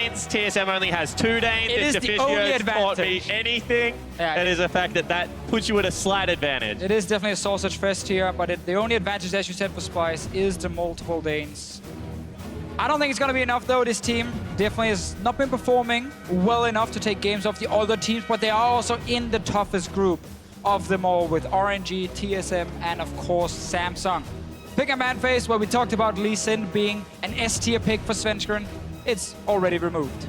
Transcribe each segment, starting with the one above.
TSM only has 2 Danes. It is the only advantage. Anything. Yeah, it is a fact that puts you at a slight advantage. It is definitely a sausage fest here, but the only advantage, as you said, for Splyce is the multiple Danes. I don't think it's going to be enough, though. This team definitely has not been performing well enough to take games off the other teams, but they are also in the toughest group of them all with RNG, TSM, and of course, Samsung. Pick and ban phase, where we talked about Lee Sin being an S-tier pick for Svenskeren. It's already removed.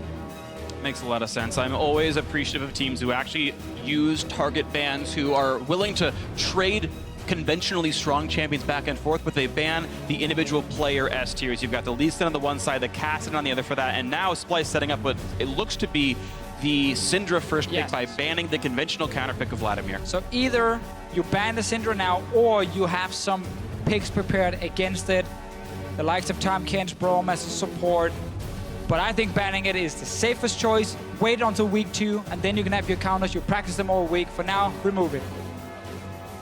Makes a lot of sense. I'm always appreciative of teams who actually use target bans, who are willing to trade conventionally strong champions back and forth, but they ban the individual player S tiers. You've got the Lee Sin on the one side, the Cassiopeia on the other for that, and now Splyce setting up what it looks to be the Syndra first pick by banning the conventional counter pick of Vladimir. So either you ban the Syndra now, or you have some picks prepared against it. The likes of Tom Kench, Braum as a support. But I think banning it is the safest choice. Wait until week 2, and then you can have your counters. You practice them all week. For now, remove it.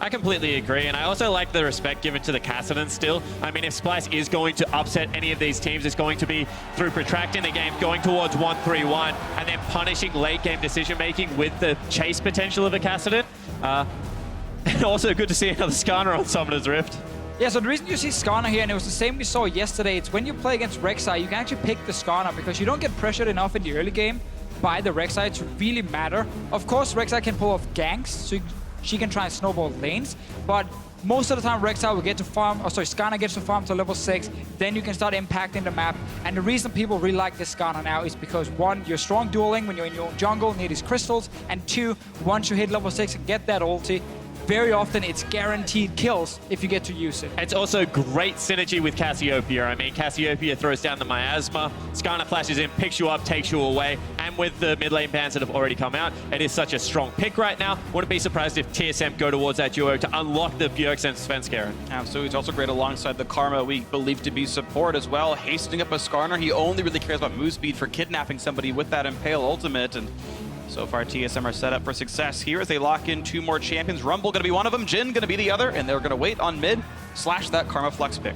I completely agree, and I also like the respect given to the Kassadin still. I mean, if Splyce is going to upset any of these teams, it's going to be through protracting the game, going towards 1-3-1, and then punishing late-game decision-making with the chase potential of a Kassadin. And also good to see another Skarner on Summoner's Rift. Yeah, so the reason you see Skarner here, and it was the same we saw yesterday, it's when you play against RekSai, you can actually pick the Skarner because you don't get pressured enough in the early game by the RekSai to really matter. Of course, RekSai can pull off ganks, so she can try and snowball lanes, but most of the time RekSai will get to farm, Skarner gets to farm to level 6, then you can start impacting the map. And the reason people really like this Skarner now is because 1, you're strong dueling when you're in your own jungle, near these crystals, and 2, once you hit level 6 and get that ulti, very often it's guaranteed kills if you get to use it. It's also great synergy with Cassiopeia. I mean, Cassiopeia throws down the miasma, Skarner flashes in, picks you up, takes you away, and with the mid lane bans that have already come out, it is such a strong pick right now. Wouldn't be surprised if TSM go towards that duo to unlock the Bjergsen and Svenskeren. Absolutely, it's also great alongside the Karma we believe to be support as well, hastening up a Skarner. He only really cares about move speed for kidnapping somebody with that Impale ultimate, and so far, TSM are set up for success here as they lock in 2 more champions. Rumble going to be one of them, Jhin going to be the other, and they're going to wait on mid, slash that Karma Flex pick.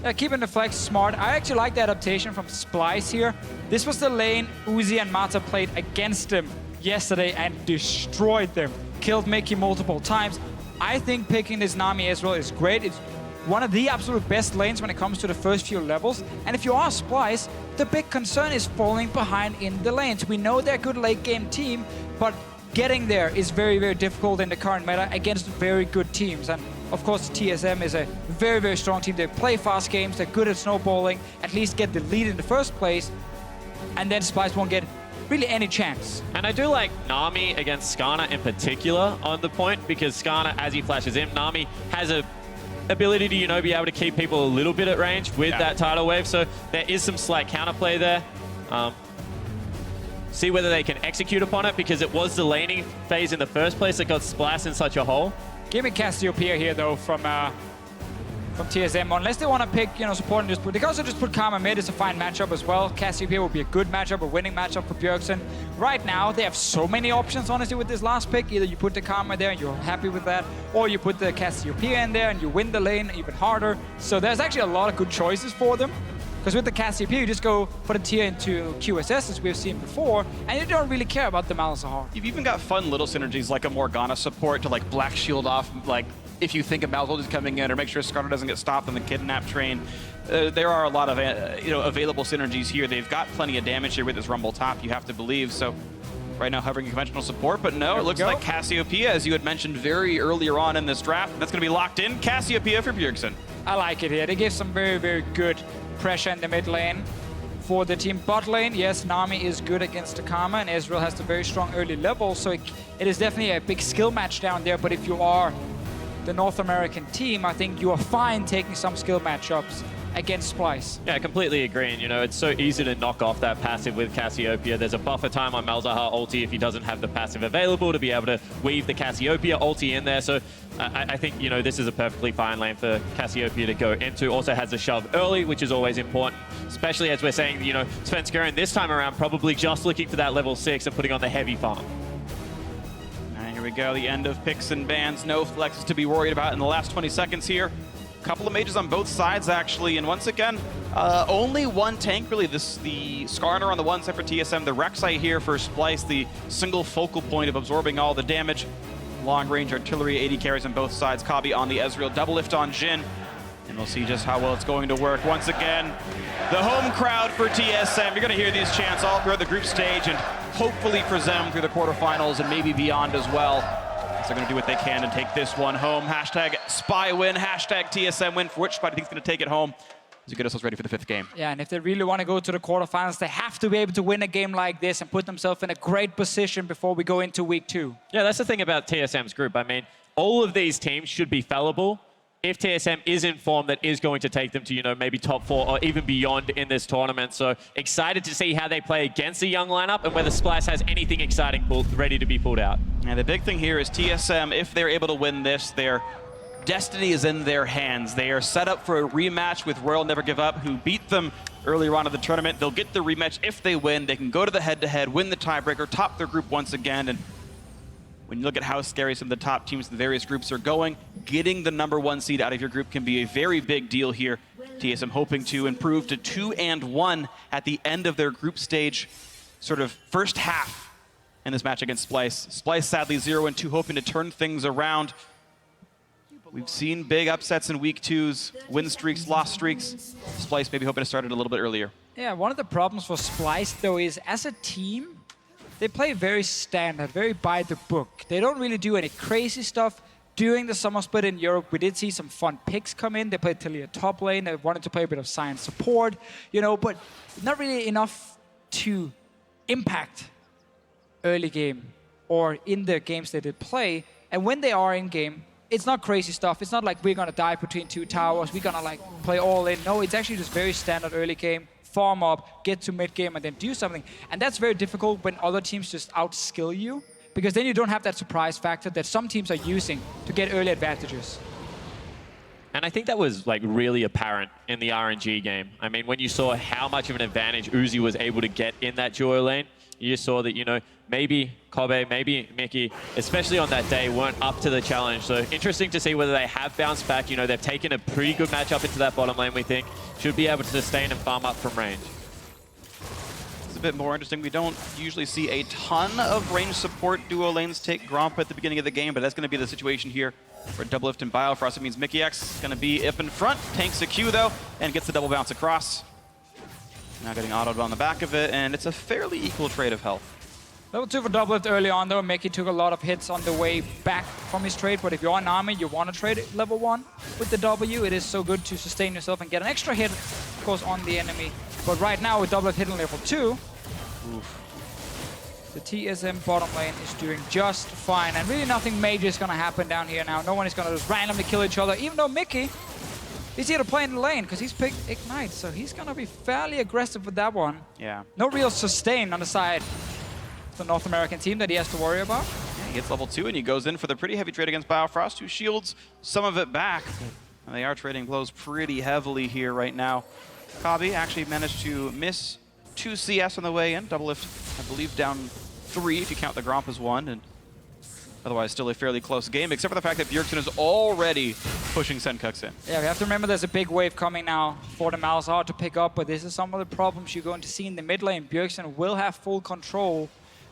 Yeah, keeping the flex smart. I actually like the adaptation from Splyce here. This was the lane Uzi and Mata played against them yesterday and destroyed them. Killed Mikyx multiple times. I think picking this Nami Ezreal is great. It's one of the absolute best lanes when it comes to the first few levels. And if you are Splyce, the big concern is falling behind in the lanes. We know they're a good late game team, but getting there is very, very difficult in the current meta against very good teams. And of course, TSM is a very, very strong team. They play fast games, they're good at snowballing, at least get the lead in the first place, and then Splyce won't get really any chance. And I do like Nami against Skarner in particular on the point, because Skarner, as he flashes in, Nami has a ability to, you know, be able to keep people a little bit at range with that tidal wave, so there is some slight counterplay there. See whether they can execute upon it, because it was the laning phase in the first place that got Splyce in such a hole. Give me Cassiopeia here, though, from TSM. Unless they want to pick, you know, support and just put... They can also just put Karma mid. It's a fine matchup as well. Cassiopeia will be a good matchup, a winning matchup for Bjergsen. Right now, they have so many options, honestly, with this last pick. Either you put the Karma there and you're happy with that, or you put the Cassiopeia in there and you win the lane even harder. So there's actually a lot of good choices for them. Because with the Cassiopeia, you just go put a tier into QSS, as we've seen before, and you don't really care about the Malzahar. You've even got fun little synergies like a Morgana support to like Black Shield off, like if you think about Malzahar coming in, or make sure Skarner doesn't get stopped on the kidnap train. There are a lot of available synergies here. They've got plenty of damage here with this Rumble top, you have to believe. So right now hovering conventional support, but no, it looks like Cassiopeia, as you had mentioned very earlier on in this draft, that's going to be locked in. Cassiopeia for Bjergsen. I like it here. They give some very, very good pressure in the mid lane. For the team bot lane, yes, Nami is good against the Karma, and Ezreal has the very strong early level, so it is definitely a big skill match down there. But if you are the North American team, I think you are fine taking some skill matchups against Splyce. Yeah, I completely agree. And, you know, it's so easy to knock off that passive with Cassiopeia. There's a buffer time on Malzahar ulti if he doesn't have the passive available to be able to weave the Cassiopeia ulti in there. So I think, you know, this is a perfectly fine lane for Cassiopeia to go into. Also has a shove early, which is always important, especially as we're saying, you know, Svenskeren this time around probably just looking for that level 6 and putting on the heavy farm. Here we go, the end of picks and bans. No flexes to be worried about in the last 20 seconds here. couple of mages on both sides, actually. And once again, only one tank, really. The Skarner on the one side for TSM, the RekSai here for Splyce, the single focal point of absorbing all the damage. Long-range artillery, 80 carries on both sides. Kobbe on the Ezreal, DoubleLift on Jhin. And we'll see just how well it's going to work. Once again, the home crowd for TSM. You're going to hear these chants all throughout the group stage and hopefully for them through the quarterfinals and maybe beyond as well. So they're going to do what they can and take this one home. Hashtag Spy win, hashtag TSM win. For which spot I think is going to take it home to get ourselves ready for the 5th game. Yeah, and if they really want to go to the quarterfinals, they have to be able to win a game like this and put themselves in a great position before we go into week 2. Yeah, that's the thing about TSM's group. I mean, all of these teams should be fallible if TSM is in form that is going to take them to, you know, maybe top 4 or even beyond in this tournament. So excited to see how they play against the young lineup and whether Splyce has anything exciting ready to be pulled out. And the big thing here is TSM, if they're able to win this, their destiny is in their hands. They are set up for a rematch with Royal Never Give Up, who beat them earlier on in the tournament. They'll get the rematch if they win. They can go to the head-to-head, win the tiebreaker, top their group once again. And when you look at how scary some of the top teams in the various groups are going, getting the #1 seed out of your group can be a very big deal here. TSM hoping to improve to 2-1 at the end of their group stage, sort of first half in this match against Splyce. Splyce sadly 0-2, hoping to turn things around. We've seen big upsets in week 2s, win streaks, loss streaks. Splyce maybe hoping to start it a little bit earlier. Yeah, one of the problems for Splyce, though, is as a team, they play very standard, very by the book. They don't really do any crazy stuff. During the summer split in Europe, we did see some fun picks come in. They played Tilly top lane. They wanted to play a bit of science support, you know, but not really enough to impact early game or in the games they did play. And when they are in game, it's not crazy stuff. It's not like we're going to dive between 2 towers. We're going to like play all in. No, it's actually just very standard early game. Farm up, get to mid-game, and then do something. And that's very difficult when other teams just outskill you, because then you don't have that surprise factor that some teams are using to get early advantages. And I think that was like really apparent in the RNG game. I mean, when you saw how much of an advantage Uzi was able to get in that duo lane, you saw that, you know, maybe Kobbe, maybe Mikyx, especially on that day, weren't up to the challenge. So interesting to see whether they have bounced back. You know, they've taken a pretty good matchup into that bottom lane, we think. Should be able to sustain and farm up from range. It's a bit more interesting. We don't usually see a ton of range support duo lanes take Gromp at the beginning of the game, but that's going to be the situation here for DoubleLift and Biofrost. It means Mikyx is going to be up in front, tanks a Q though, and gets the double bounce across. Now getting autoed on the back of it, and it's a fairly equal trade of health. Level 2 for DoubleLift early on though. Mikyx took a lot of hits on the way back from his trade, but if you're Nami, you want to trade level 1 with the W. It is so good to sustain yourself and get an extra hit, of course, on the enemy. But right now, with DoubleLift hitting level 2, the TSM bottom lane is doing just fine. And really nothing major is going to happen down here now. No one is going to just randomly kill each other, even though Mikyx is here to play in the lane, because he's picked Ignite, so he's going to be fairly aggressive with that one. Yeah. No real sustain on the side. The North American team that he has to worry about. Yeah, he gets level 2 and he goes in for the pretty heavy trade against Biofrost, who shields some of it back. And they are trading blows pretty heavily here right now. Kobbe actually managed to miss 2 CS on the way in. DoubleLift, I believe, down 3 if you count the Gromp as 1. And otherwise, still a fairly close game, except for the fact that Bjergsen is already pushing Sencux in. Yeah, we have to remember there's a big wave coming now for the Malzahar to pick up, but this is some of the problems you're going to see in the mid lane. Bjergsen will have full control.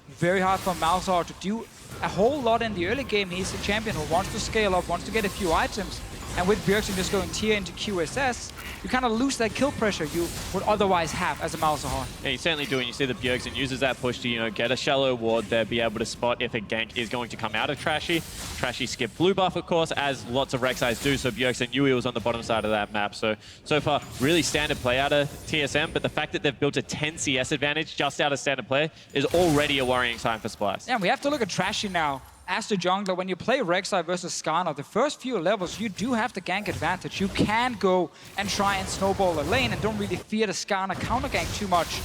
Very hard for Malzahar to do a whole lot in the early game. He's a champion who wants to scale up, wants to get a few items. And with Bjergsen just going tier into QSS, you kind of lose that kill pressure you would otherwise have as a Malzahar. Yeah, you certainly do, and you see that Bjergsen uses that push to, you know, get a shallow ward there, be able to spot if a gank is going to come out of Trashy. Trashy skipped blue buff, of course, as lots of RekSais do, so Bjergsen knew he was on the bottom side of that map. So far, really standard play out of TSM, but the fact that they've built a 10 CS advantage just out of standard play is already a worrying sign for Splyce. Yeah, we have to look at Trashy now. As the jungler, when you play RekSai versus Skarner, the first few levels, you do have the gank advantage. You can go and try and snowball a lane and don't really fear the Skarner counter gank too much.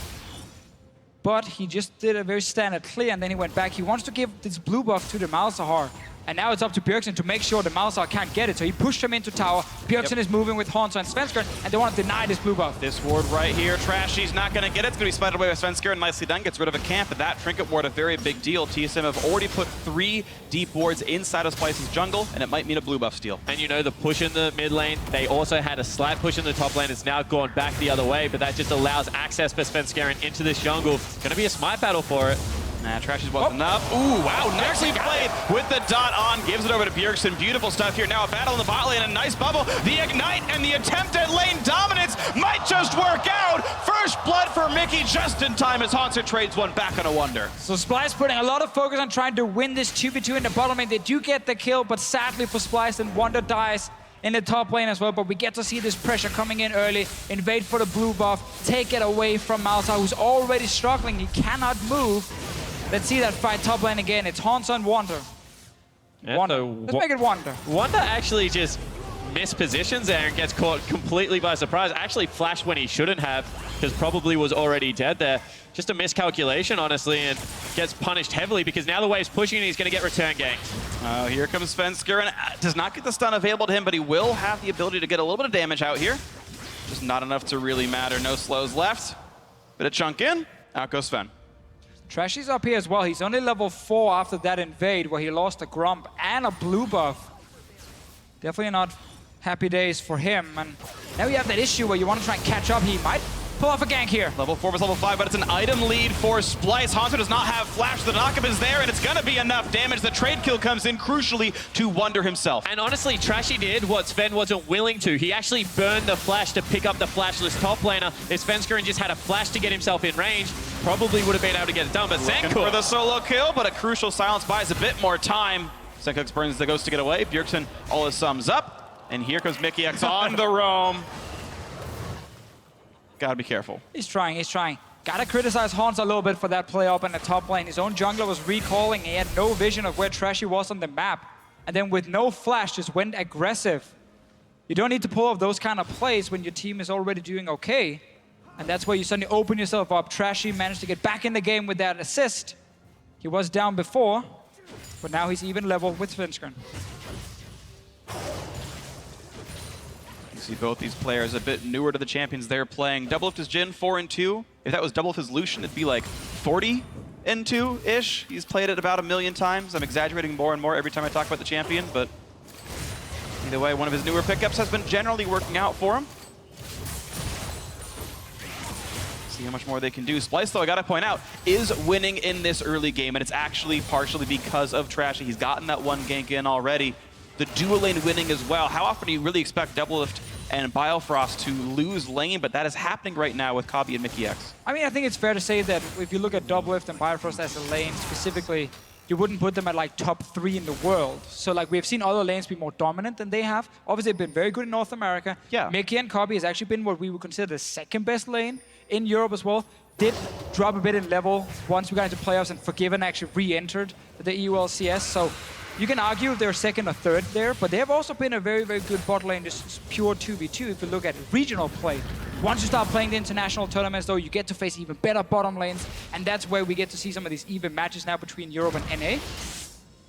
But he just did a very standard clear and then he went back. He wants to give this blue buff to the Malzahar. And now it's up to Bjergsen to make sure the Malzahar can't get it. So he pushed him into tower. Bjergsen is moving with Hauntzer and Svenskeren, and they want to deny this blue buff. This ward right here, Trashy's not going to get it. It's going to be spited away by Svenskeren. Nicely done. Gets rid of a camp, but that trinket ward a very big deal. TSM have already put 3 deep wards inside of Splyce's jungle, and it might mean a blue buff steal. And you know, the push in the mid lane, they also had a slight push in the top lane. It's now gone back the other way, but that just allows access for Svenskeren into this jungle. Going to be a smite battle for it. Nah, Trashy's wasn't up. Ooh, wow, nicely played with the dot on. Gives it over to Bjergsen. Beautiful stuff here. Now a battle in the bot lane, a nice bubble. The ignite and the attempt at lane dominance might just work out. First blood for Mikyx just in time as Hauntzer trades one back on a Wunder. So Splyce putting a lot of focus on trying to win this 2v2 in the bottom lane. They do get the kill, but sadly for Splyce, and Wunder dies in the top lane as well. But we get to see this pressure coming in early. Invade for the blue buff. Take it away from Malzahar, who's already struggling. He cannot move. Let's see that fight top lane again. It's Hauntzer and Wunder. Yeah, Wunder. so Let's make it Wunder. Wunder actually just mispositions there and gets caught completely by surprise. Actually flashed when he shouldn't have, because probably was already dead there. Just a miscalculation, honestly, and gets punished heavily because now the wave's pushing and he's going to get return ganked. Oh, here comes Svenskeren. Does not get the stun available to him, but he will have the ability to get a little bit of damage out here. Just not enough to really matter. No slows left. Bit of chunk in. Out goes Sven. Trashy's up here as well. He's only level 4 after that invade where he lost a Grump and a blue buff. Definitely not happy days for him. And now we have that issue where you want to try and catch up. He might pull off a gank here. Level 4 versus level 5, but it's an item lead for Splyce. Hauntzer does not have flash. The knockup is there, and it's going to be enough damage. The trade kill comes in crucially to Wunder himself. And honestly, Trashy did what Sven wasn't willing to. He actually burned the flash to pick up the flashless top laner. If Svenskeren just had a flash to get himself in range, probably would have been able to get it done. But Sencux for the solo kill, but a crucial silence buys a bit more time. Sencux burns the ghost to get away. Bjergsen all his sums up, and here comes Mikyx on the roam. Gotta be careful. He's trying, he's trying. Gotta criticize Hauntzer a little bit for that play up in the top lane. His own jungler was recalling. He had no vision of where Trashy was on the map. And then with no flash, just went aggressive. You don't need to pull off those kind of plays when your team is already doing okay. And that's where you suddenly open yourself up. Trashy managed to get back in the game with that assist. He was down before, but now he's even level with Svenskeren. See both these players a bit newer to the champions they're playing. DoubleLift is Jhin, 4-2. If that was DoubleLift is Lucian, it'd be like 40-2-ish. He's played it about 1 million times. I'm exaggerating more and more every time I talk about the champion, but either way, one of his newer pickups has been generally working out for him. See how much more they can do. Splyce, though, I gotta point out, is winning in this early game, and it's actually partially because of Trashy. He's gotten that 1 gank in already. The dual lane winning as well. How often do you really expect DoubleLift and Biofrost to lose lane? But that is happening right now with Kobbe and Mikyx. I mean, I think it's fair to say that if you look at DoubleLift and Biofrost as a lane specifically, you wouldn't put them at like top 3 in the world. So like we've seen other lanes be more dominant than they have. Obviously, they've been very good in North America. Yeah. Mikyx and Kobbe has actually been what we would consider the second best lane in Europe as well. Did drop a bit in level once we got into playoffs and Forgiven actually re-entered the EU LCS. So you can argue if they're second or third there, but they have also been a very, very good bot lane, just pure 2v2 if you look at regional play. Once you start playing the international tournaments, though, you get to face even better bottom lanes, and that's where we get to see some of these even matches now between Europe and NA.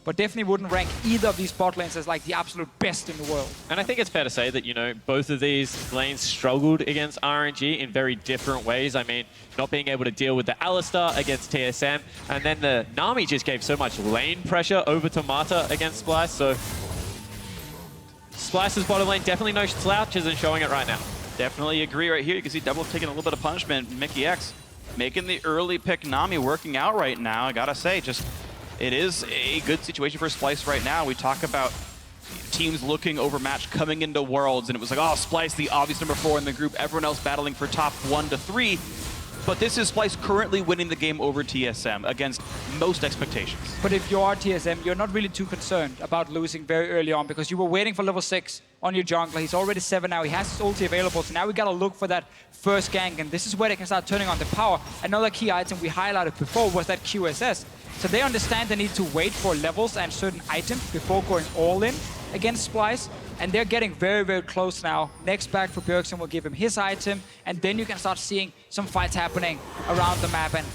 But definitely wouldn't rank either of these bot lanes as like the absolute best in the world. And I think it's fair to say that, you know, both of these lanes struggled against RNG in very different ways. I mean, not being able to deal with the Alistar against TSM, and then the Nami just gave so much lane pressure over to Mata against Splyce, so Splyce's bottom lane definitely no slouches and showing it right now. Definitely agree right here. You can see DoubleLift taking a little bit of punishment. Mikyx making the early pick Nami working out right now. I gotta say, just it is a good situation for Splyce right now. We talk about teams looking overmatched coming into Worlds, and it was like, oh, Splyce, the obvious number 4 in the group, everyone else battling for top 1 to 3. But this is Splyce currently winning the game over TSM against most expectations. But if you are TSM, you're not really too concerned about losing very early on because you were waiting for level 6 on your jungler. He's already 7 now. He has his ulti available, so now we gotta look for that first gank, and this is where they can start turning on the power. Another key item we highlighted before was that QSS. So they understand they need to wait for levels and certain items before going all in against Splyce. And they're getting very, very close now. Next back for Bjergsen will give him his item. And then you can start seeing some fights happening around the map. And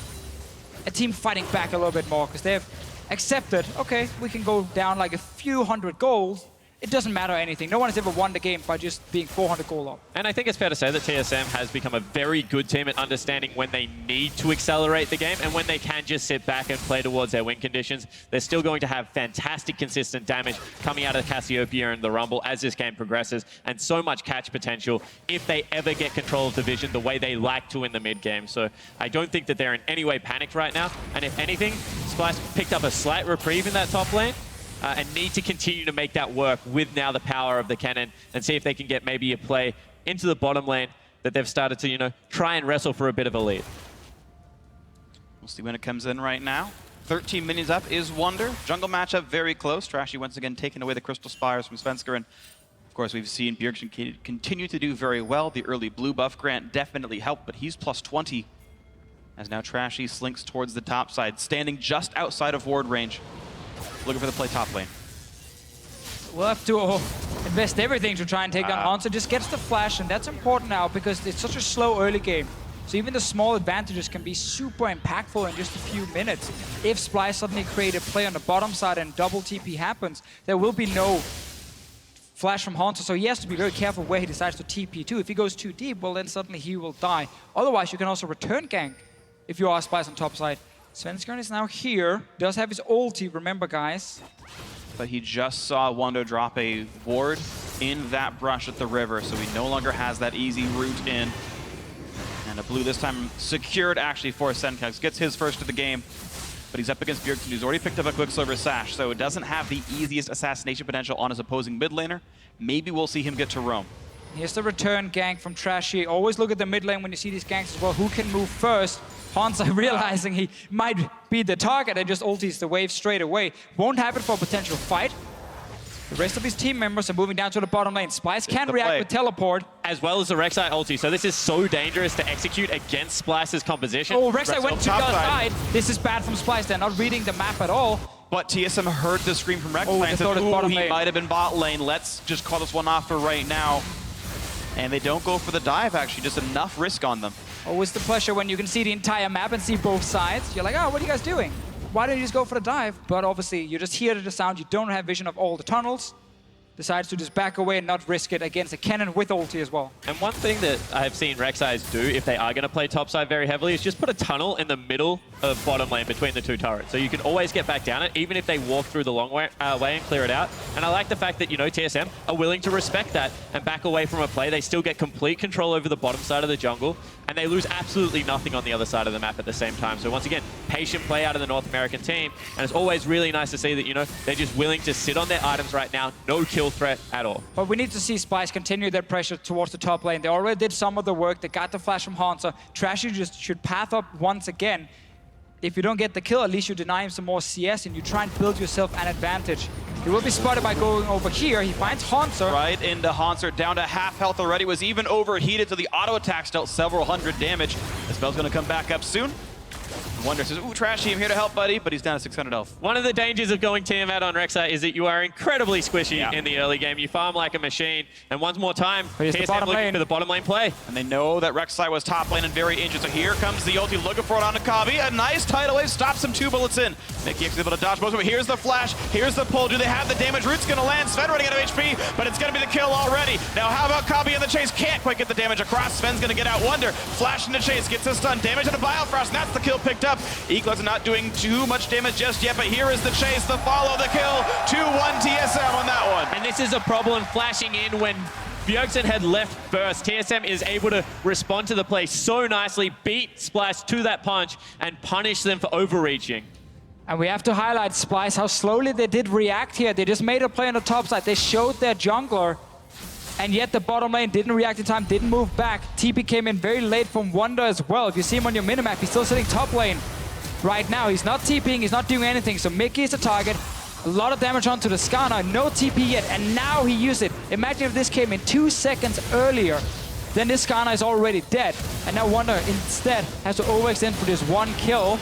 a team fighting back a little bit more because they have accepted, okay, we can go down like a few hundred gold. It doesn't matter anything. No one has ever won the game by just being 400 gold up. And I think it's fair to say that TSM has become a very good team at understanding when they need to accelerate the game and when they can just sit back and play towards their win conditions. They're still going to have fantastic, consistent damage coming out of Cassiopeia and the Rumble as this game progresses, and so much catch potential if they ever get control of the vision the way they like to in the mid game. So I don't think that they're in any way panicked right now. And if anything, Splyce picked up a slight reprieve in that top lane. And need to continue to make that work with now the power of the Kennen and see if they can get maybe a play into the bottom lane that they've started to, you know, try and wrestle for a bit of a lead. We'll see when it comes in right now. 13 minions up is Wunder. Jungle matchup very close. Trashy once again taking away the Crystal Spires from Svenskeren. Of course, we've seen Bjergsen continue to do very well. The early blue buff grant definitely helped, but he's plus 20. As now Trashy slinks towards the top side, standing just outside of ward range. Looking for the play top lane. We'll have to invest everything to try and take down Hauntzer. Just gets the flash, and that's important now because it's such a slow early game. So even the small advantages can be super impactful in just a few minutes. If Splyce suddenly create a play on the bottom side and double TP happens, there will be no flash from Hauntzer, so he has to be very careful where he decides to TP to. If he goes too deep, well then suddenly he will die. Otherwise, you can also return gank if you are Splyce on top side. Svenskeren is now here, does have his ulti, remember guys. But he just saw Wunder drop a ward in that brush at the river, so he no longer has that easy route in. And a blue this time secured actually for Sencux. Gets his first of the game, but he's up against Bjergsen, who's already picked up a Quicksilver Sash, so it doesn't have the easiest assassination potential on his opposing mid laner. Maybe we'll see him get to roam. Here's the return gank from Trashy. Always look at the mid lane when you see these ganks as well. Who can move first? Hauntzer realizing he might be the target and just ultis the wave straight away. Won't happen for a potential fight. The rest of his team members are moving down to the bottom lane. Splyce can react with teleport. As well as the RekSai ulti. So this is so dangerous to execute against Splyce's composition. Oh, RekSai went to the other side. This is bad from Splyce. They're not reading the map at all. But TSM heard the scream from RekSai and said, ooh, he might have been bot lane. Let's just call this one off for right now. And they don't go for the dive, actually. Just enough risk on them. Always the pleasure when you can see the entire map and see both sides. You're like, oh, what are you guys doing? Why don't you just go for the dive? But obviously, you just hear the sound. You don't have vision of all the tunnels. Decides to just back away and not risk it against a Kennen with ulti as well. And one thing that I've seen RekSai do, if they are going to play topside very heavily, is just put a tunnel in the middle of bottom lane between the two turrets. So you can always get back down it, even if they walk through the long way and clear it out. And I like the fact that, you know, TSM are willing to respect that and back away from a play. They still get complete control over the bottom side of the jungle, and they lose absolutely nothing on the other side of the map at the same time. So once again, patient play out of the North American team. And it's always really nice to see that, you know, they're just willing to sit on their items right now. No kill threat at all. But we need to see Splyce continue their pressure towards the top lane. They already did some of the work. They got the flash from Hauntzer. Trashy just should path up once again. If you don't get the kill, at least you deny him some more CS and you try and build yourself an advantage. He will be spotted by going over here. He finds Hauntzer. Right into Hauntzer, down to half health already. Was even overheated, so the auto attacks dealt several hundred damage. The spell's gonna come back up soon. Wunder says, ooh, Trashy, I'm here to help, buddy, but he's down to 600 health. One of the dangers of going team out on RekSai is that you are incredibly squishy in the early game. You farm like a machine. And once more time, TSM looking for the bottom lane play. And they know that RekSai was top lane and very injured, so here comes the ulti looking for it onto Kobbe. A nice tidal wave stops him 2 bullets in. Mikyx is able to dodge both of them. Here's the flash, here's the pull. Do they have the damage? Root's gonna land. Sven running out of HP, but it's gonna be the kill already. Now how about Kobbe in the chase? Can't quite get the damage across. Sven's gonna get out. Wunder, flash in the chase, gets a stun. Damage on the Biofrost, and that's the kill picked up. Eagles not doing too much damage just yet, but here is the chase, the follow, the kill. 2-1 TSM on that one. And this is a problem flashing in when Bjergsen had left first. TSM is able to respond to the play so nicely, beat Splyce to that punch, and punish them for overreaching. And we have to highlight Splyce, how slowly they did react here. They just made a play on the top side. They showed their jungler, and yet the bottom lane didn't react in time, didn't move back. TP came in very late from Wunder as well. If you see him on your minimap, he's still sitting top lane. Right now, he's not TPing, he's not doing anything, so Mikyx is the target. A lot of damage onto the Skarner, no TP yet, and now he used it. Imagine if this came in 2 seconds earlier, then this Skarner is already dead. And now Wunder instead has to overextend for this 1 kill.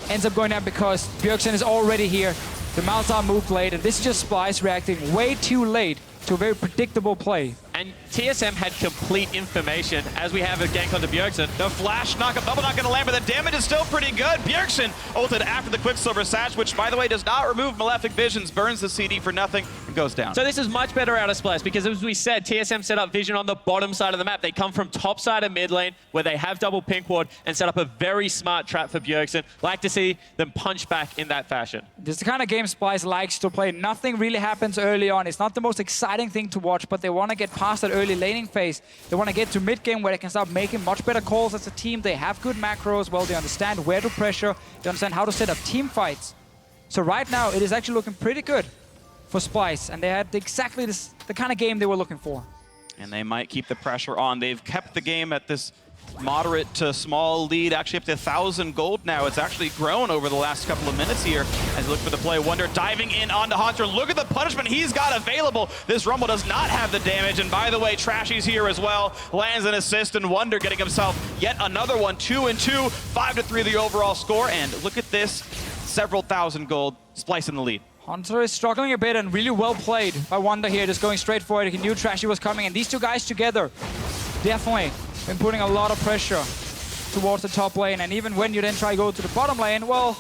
Ends up going down because Bjergsen is already here. The Malzahar moved late, and this is just Splyce reacting way too late to a very predictable play. And TSM had complete information as we have a gank onto Bjergsen. The flash knock-up bubble not going to land, but the damage is still pretty good. Bjergsen ulted after the Quicksilver Sash, which, by the way, does not remove Malefic Visions, burns the CD for nothing, and goes down. So this is much better out of Splyce because, as we said, TSM set up Vision on the bottom side of the map. They come from top side of mid lane where they have double pink ward and set up a very smart trap for Bjergsen. Like to see them punch back in that fashion. This is the kind of game Splyce likes to play. Nothing really happens early on. It's not the most exciting thing to watch, but they want to get past that early laning phase. They want to get to mid game where they can start making much better calls as a team. They have good macros. Well, they understand where to pressure. They understand how to set up team fights. So right now, it is actually looking pretty good for Splyce, and they had exactly the kind of game they were looking for. And they might keep the pressure on. They've kept the game at this moderate to small lead, actually up to 1,000 gold now. It's actually grown over the last couple of minutes here as you look for the play. Wunder diving in onto Hauntzer. Look at the punishment he's got available. This Rumble does not have the damage. And by the way, Trashy's here as well. Lands an assist, and Wunder getting himself yet another one. 2-2, 5-3 the overall score. And look at this, several thousand gold. Splyce in the lead. Hauntzer is struggling a bit and really well played by Wunder here, just going straight for it. He knew Trashy was coming, and these two guys together definitely been putting a lot of pressure towards the top lane. And even when you then try to go to the bottom lane, well,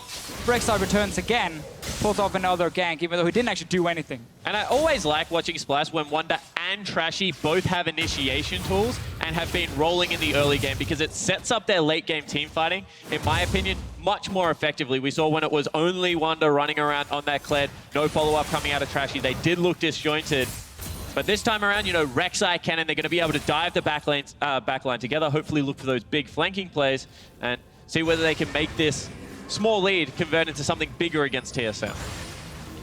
RekSai returns again, pulls off another gank, even though he didn't actually do anything. And I always like watching Splyce when Wunder and Trashy both have initiation tools and have been rolling in the early game, because it sets up their late game team fighting, in my opinion, much more effectively. We saw when it was only Wunder running around on that Kled, no follow-up coming out of Trashy, they did look disjointed. But this time around, you know, RekSai, Kennen, they're going to be able to dive the backline together, hopefully look for those big flanking plays, and see whether they can make this small lead convert into something bigger against TSM.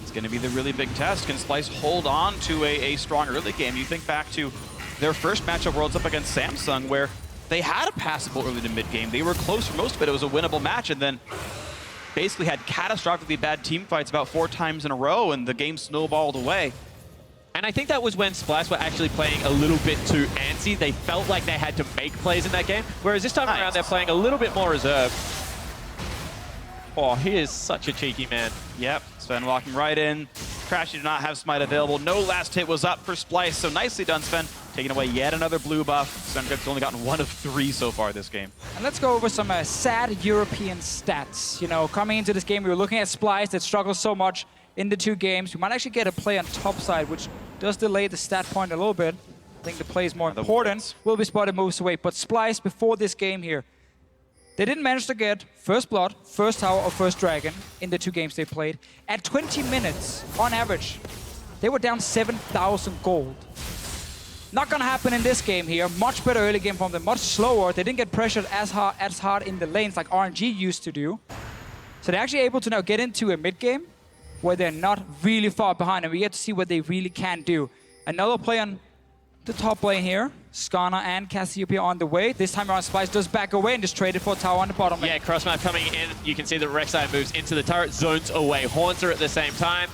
It's going to be the really big test. Can Splyce hold on to a strong early game? You think back to their first matchup Worlds Up against Samsung, where they had a passable early to mid game. They were close for most of it. It was a winnable match, and then basically had catastrophically bad team fights about 4 times in a row, and the game snowballed away. And I think that was when Splyce were actually playing a little bit too antsy. They felt like they had to make plays in that game, whereas this time around they're playing a little bit more reserved. Oh, he is such a cheeky man. Yep, Sven walking right in. Trashy did not have Smite available. No last hit was up for Splyce, so nicely done, Sven. Taking away yet another blue buff. Sencux only gotten 1 of 3 so far this game. And let's go over some sad European stats. You know, coming into this game, we were looking at Splyce that struggles so much in the 2 games. We might actually get a play on top side, which does delay the stat point a little bit. I think the play is more important. Will be spotted, moves away. But Splyce, before this game here, they didn't manage to get first blood, first tower, or first dragon in the 2 games they played. At 20 minutes, on average, they were down 7,000 gold. Not gonna happen in this game here. Much better early game from them, much slower. They didn't get pressured as hard in the lanes like RNG used to do. So they're actually able to now get into a mid game where they're not really far behind, and we get to see what they really can do. Another play on the top lane here. Skarner and Cassiopeia on the way. This time around, Splyce does back away and just traded for a tower on the bottom lane. Yeah, cross-map coming in. You can see that RekSai moves into the turret, zones away Hauntzer at the same time.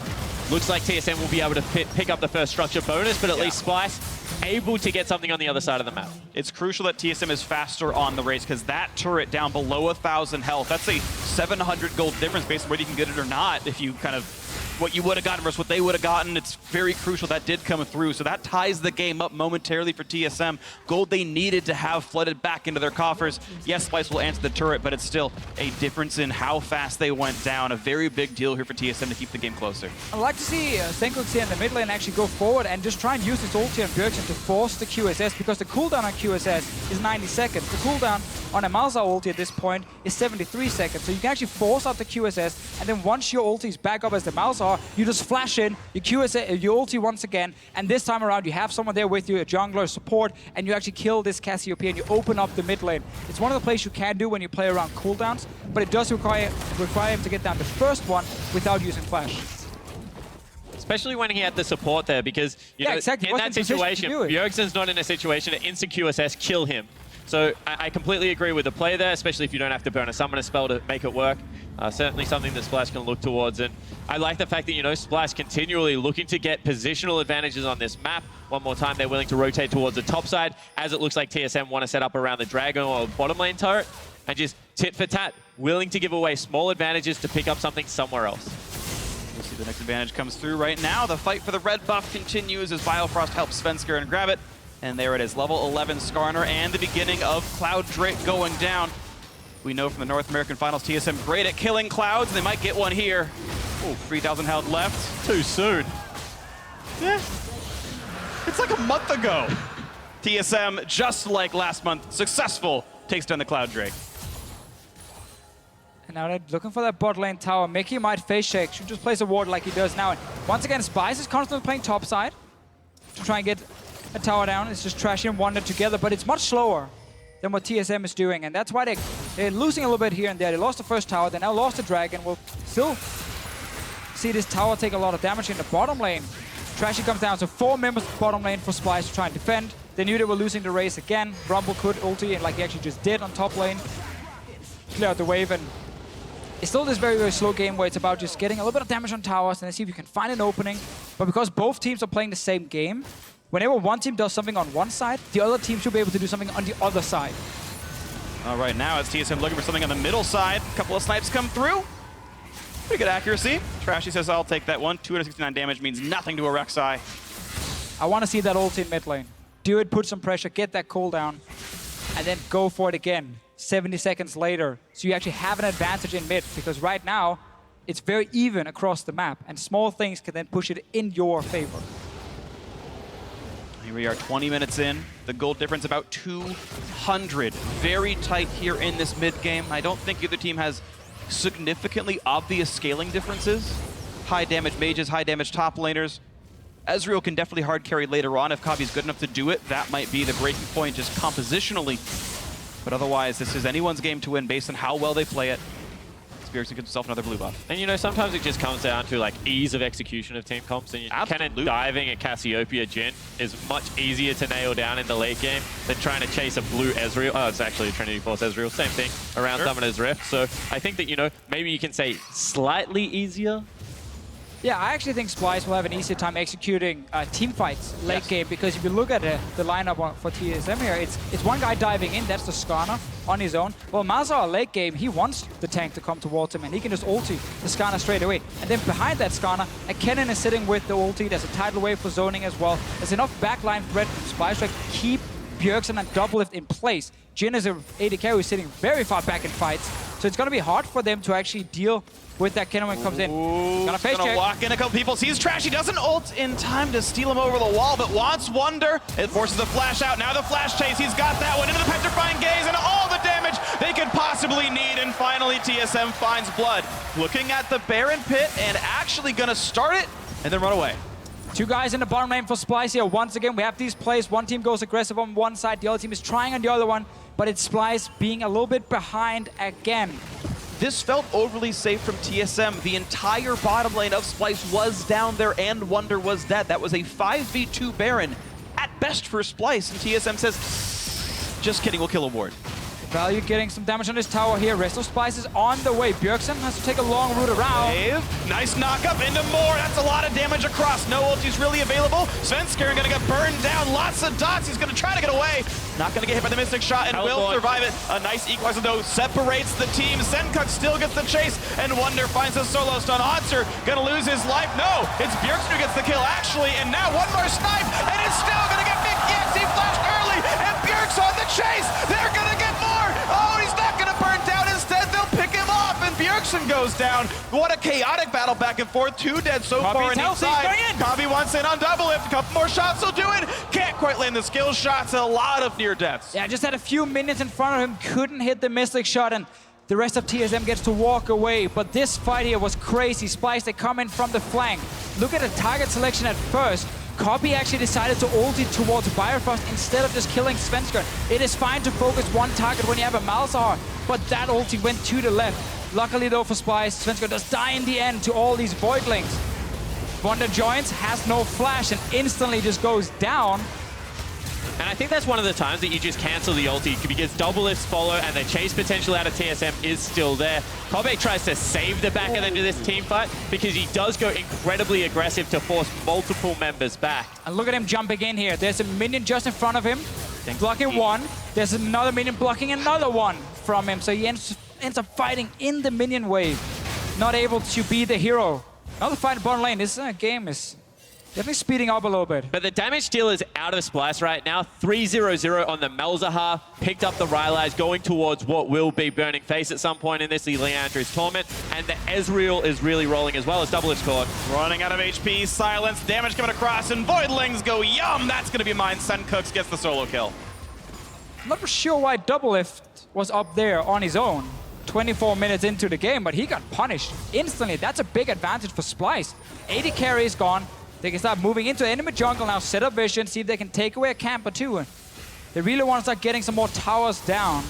Looks like TSM will be able to pick up the first structure bonus, but at least Splyce able to get something on the other side of the map. It's crucial that TSM is faster on the race, because that turret down below 1,000 health, that's a 700 gold difference based on whether you can get it or not. If you kind of what you would have gotten versus what they would have gotten, it's very crucial that did come through. So that ties the game up momentarily for TSM. Gold they needed to have flooded back into their coffers. Yes, Splyce will answer the turret, but it's still a difference in how fast they went down. A very big deal here for TSM to keep the game closer. I'd like to see Sencux here in the mid lane actually go forward and just try and use his ulti on Bjergsen to force the QSS, because the cooldown on QSS is 90 seconds. The cooldown on a Malzahar ulti at this point is 73 seconds. So you can actually force out the QSS, and then once your ulti is back up as the Malzahar, you just flash in, your QSS, your ulti once again, and this time around you have someone there with you, a jungler, support, and you actually kill this Cassiopeia and you open up the mid lane. It's one of the plays you can do when you play around cooldowns, but it does require him to get down the first one without using flash. Especially when he had the support there, because you know, exactly. in that situation, Bjergsen's not in a situation to instant QSS kill him. So I completely agree with the play there, especially if you don't have to burn a summoner spell to make it work. Certainly something that Splyce can look towards. And I like the fact that, you know, Splyce continually looking to get positional advantages on this map. One more time, they're willing to rotate towards the top side, as it looks like TSM want to set up around the Dragon or bottom lane turret, and just tit for tat, willing to give away small advantages to pick up something somewhere else. We'll see the next advantage comes through right now. The fight for the red buff continues as Biofrost helps Svenskeren grab it. And there it is, level 11 Skarner and the beginning of Cloud Drake going down. We know from the North American Finals, TSM great at killing clouds, and they might get one here. Oh, 3,000 health left. Too soon. Yeah. It's like a month ago. TSM, just like last month, successful, takes down the Cloud Drake. And now they're looking for that bot lane tower. Mickey might face check. Should just place a ward like he does now. And once again, Splyce is constantly playing top side to try and get a tower down. It's just Trashy and Wunder together, but it's much slower than what TSM is doing. And that's why they're losing a little bit here and there. They lost the first tower, they now lost the dragon. We'll still see this tower take a lot of damage in the bottom lane. Trashy comes down, so 4 members of the bottom lane for Splyce to try and defend. They knew they were losing the race again. Rumble could ulti, and like he actually just did on top lane. Clear out the wave, and it's still this very, very slow game where it's about just getting a little bit of damage on towers and then see if you can find an opening. But because both teams are playing the same game, whenever one team does something on one side, the other team should be able to do something on the other side. All right, now it's TSM looking for something on the middle side. A couple of snipes come through. Pretty good accuracy. Trashy says, I'll take that one. 269 damage means nothing to a RekSai. I want to see that ult in mid lane. Do it, put some pressure, get that cooldown, and then go for it again 70 seconds later. So you actually have an advantage in mid, because right now, it's very even across the map, and small things can then push it in your favor. Here we are, 20 minutes in. The gold difference about 200. Very tight here in this mid game. I don't think either team has significantly obvious scaling differences. High damage mages, high damage top laners. Ezreal can definitely hard carry later on if Kobbe's good enough to do it. That might be the breaking point just compositionally. But otherwise, this is anyone's game to win based on how well they play it. Bjergsen gets himself another blue buff. And you know, sometimes it just comes down to like ease of execution of team comps. And Kennen diving at Cassiopeia Jhin is much easier to nail down in the late game than trying to chase a blue Ezreal. Oh, it's actually a Trinity Force Ezreal. Same thing around Summoner's Rift. So I think that, you know, maybe you can say slightly easier. Yeah, I actually think Splyce will have an easier time executing team fights late game, because if you look at the lineup for TSM here, it's one guy diving in, that's the Skarner on his own. Well, Malzahar late game, he wants the tank to come towards him, and he can just ulti the Skarner straight away. And then behind that Skarner, a Kennen is sitting with the ulti. There's a tidal wave for zoning as well. There's enough backline threat from Splyce to keep Bjergsen and DoubleLift in place. Jhin is an AD carry who's sitting very far back in fights, so it's going to be hard for them to actually deal with that Kennen when it comes in. Gonna walk in a couple people. Sees Trashy, doesn't ult in time to steal him over the wall, but wants Wunder. It forces the flash out. Now the flash chase. He's got that one into the petrifying gaze and all the damage they could possibly need. And finally, TSM finds blood. Looking at the Baron pit and actually gonna start it and then run away. 2 guys in the bottom lane for Splyce here. Once again, we have these plays. One team goes aggressive on one side, the other team is trying on the other one, but it's Splyce being a little bit behind again. This felt overly safe from TSM. The entire bottom lane of Splyce was down there and Wunder was dead. That was a 5v2 Baron at best for Splyce, and TSM says, just kidding, we'll kill a ward. Value getting some damage on this tower here. Rest of Splyce is on the way. Bjergsen has to take a long route around. Wave. Nice knock up into more. That's a lot of damage across. No ulti's really available. Svenskeren gonna get burned down. Lots of dots. He's gonna try to get away. Not gonna get hit by the Mystic Shot and will survive it. A nice equalizer though separates the team. Sencux still gets the chase and Wunder finds a solo stun. Hauntzer gonna lose his life. No, it's Bjergsen who gets the kill actually, and now one more snipe and it's still gonna get Mikyx. He flashed early and Bjergsen on the chase. They're gonna get more. Oh, he's not gonna burn down. Instead, they'll pick him off and Bjergsen goes down. What a chaotic battle back and forth. 2 dead so far on each side. Kobbe wants in on DoubleLift. A couple more shots will do it. Can't quite land the skill shots. A lot of near deaths. Yeah, just had a few minutes in front of him. Couldn't hit the Mystic Shot, and the rest of TSM gets to walk away. But this fight here was crazy. Splyce, they come in from the flank. Look at the target selection at first. Kobbe actually decided to ulti towards Biofrost instead of just killing Svenskeren. It is fine to focus one target when you have a Malzahar, but that ulti went to the left. Luckily though for Splyce, Svenskeren does die in the end to all these Voidlings. Wunder joins, has no flash, and instantly just goes down. And I think that's one of the times that you just cancel the ulti, because DoubleLifts follow and the chase potential out of TSM is still there. Kobbe tries to save the back end of this team fight because he does go incredibly aggressive to force multiple members back. And look at him jumping in here. There's a minion just in front of him, blocking one. There's another minion blocking another one from him. So he ends up fighting in the minion wave, not able to be the hero. Another fight in bottom lane. This game is Definitely speeding up a little bit. But the damage deal is out of Splyce right now. 3-0-0 on the Malzahar. Picked up the Rylai's, going towards what will be Burning Face at some point in this, the Leandre's Torment. And the Ezreal is really rolling as well as DoubleLift's caught. Running out of HP, silence, damage coming across, and Voidlings go yum! That's going to be mine. Sencux gets the solo kill. I'm not sure why DoubleLift was up there on his own 24 minutes into the game, but he got punished instantly. That's a big advantage for Splyce. AD carry is gone. They can start moving into enemy jungle now, set up vision, see if they can take away a camp or two. They really want to start getting some more towers down.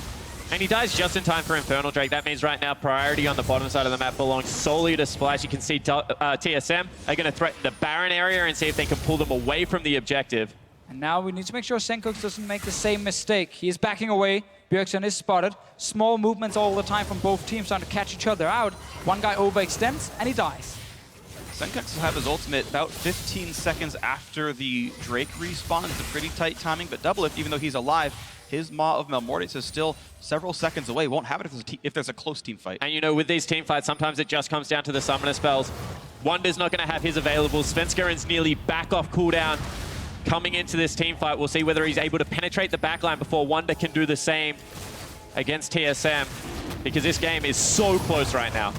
And he dies just in time for Infernal Drake. That means right now priority on the bottom side of the map belongs solely to Splyce. You can see TSM are going to threaten the Baron area and see if they can pull them away from the objective. And now we need to make sure Sencux doesn't make the same mistake. He is backing away. Bjergsen is spotted. Small movements all the time from both teams trying to catch each other out. One guy overextends and he dies. Sencux will have his ultimate about 15 seconds after the Drake respawn. It's a pretty tight timing, but DoubleLift, even though he's alive, his Maw of Malmortis is still several seconds away. Won't have it if there's a close team fight. And you know, with these team fights, sometimes it just comes down to the summoner spells. Wunder's not going to have his available. Svenskeren's nearly back off cooldown. Coming into this team fight, we'll see whether he's able to penetrate the backline before Wunder can do the same against TSM, because this game is so close right now.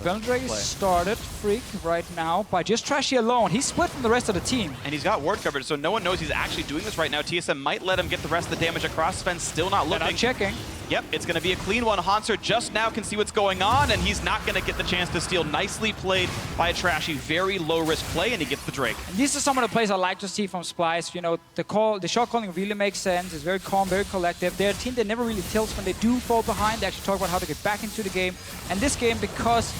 Drake is started Phreak right now by just Trashy alone. He's split from the rest of the team. And he's got ward coverage, so no one knows he's actually doing this right now. TSM might let him get the rest of the damage across. Sven's still not looking. They're not checking. Yep, it's going to be a clean one. Hauntzer just now can see what's going on, and he's not going to get the chance to steal. Nicely played by Trashy. Very low-risk play, and he gets the Drake. And these are some of the plays I like to see from Splyce. You know, the shot calling really makes sense. It's very calm, very collective. They're a team that never really tilts when they do fall behind. They actually talk about how to get back into the game. And this game, because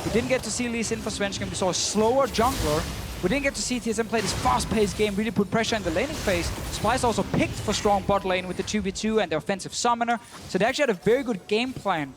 we didn't get to see Lee Sin for Svenskeren, we saw a slower jungler. We didn't get to see TSM play this fast-paced game, really put pressure in the laning phase. Splyce also picked for strong bot lane with the 2v2 and the offensive summoner. So they actually had a very good game plan.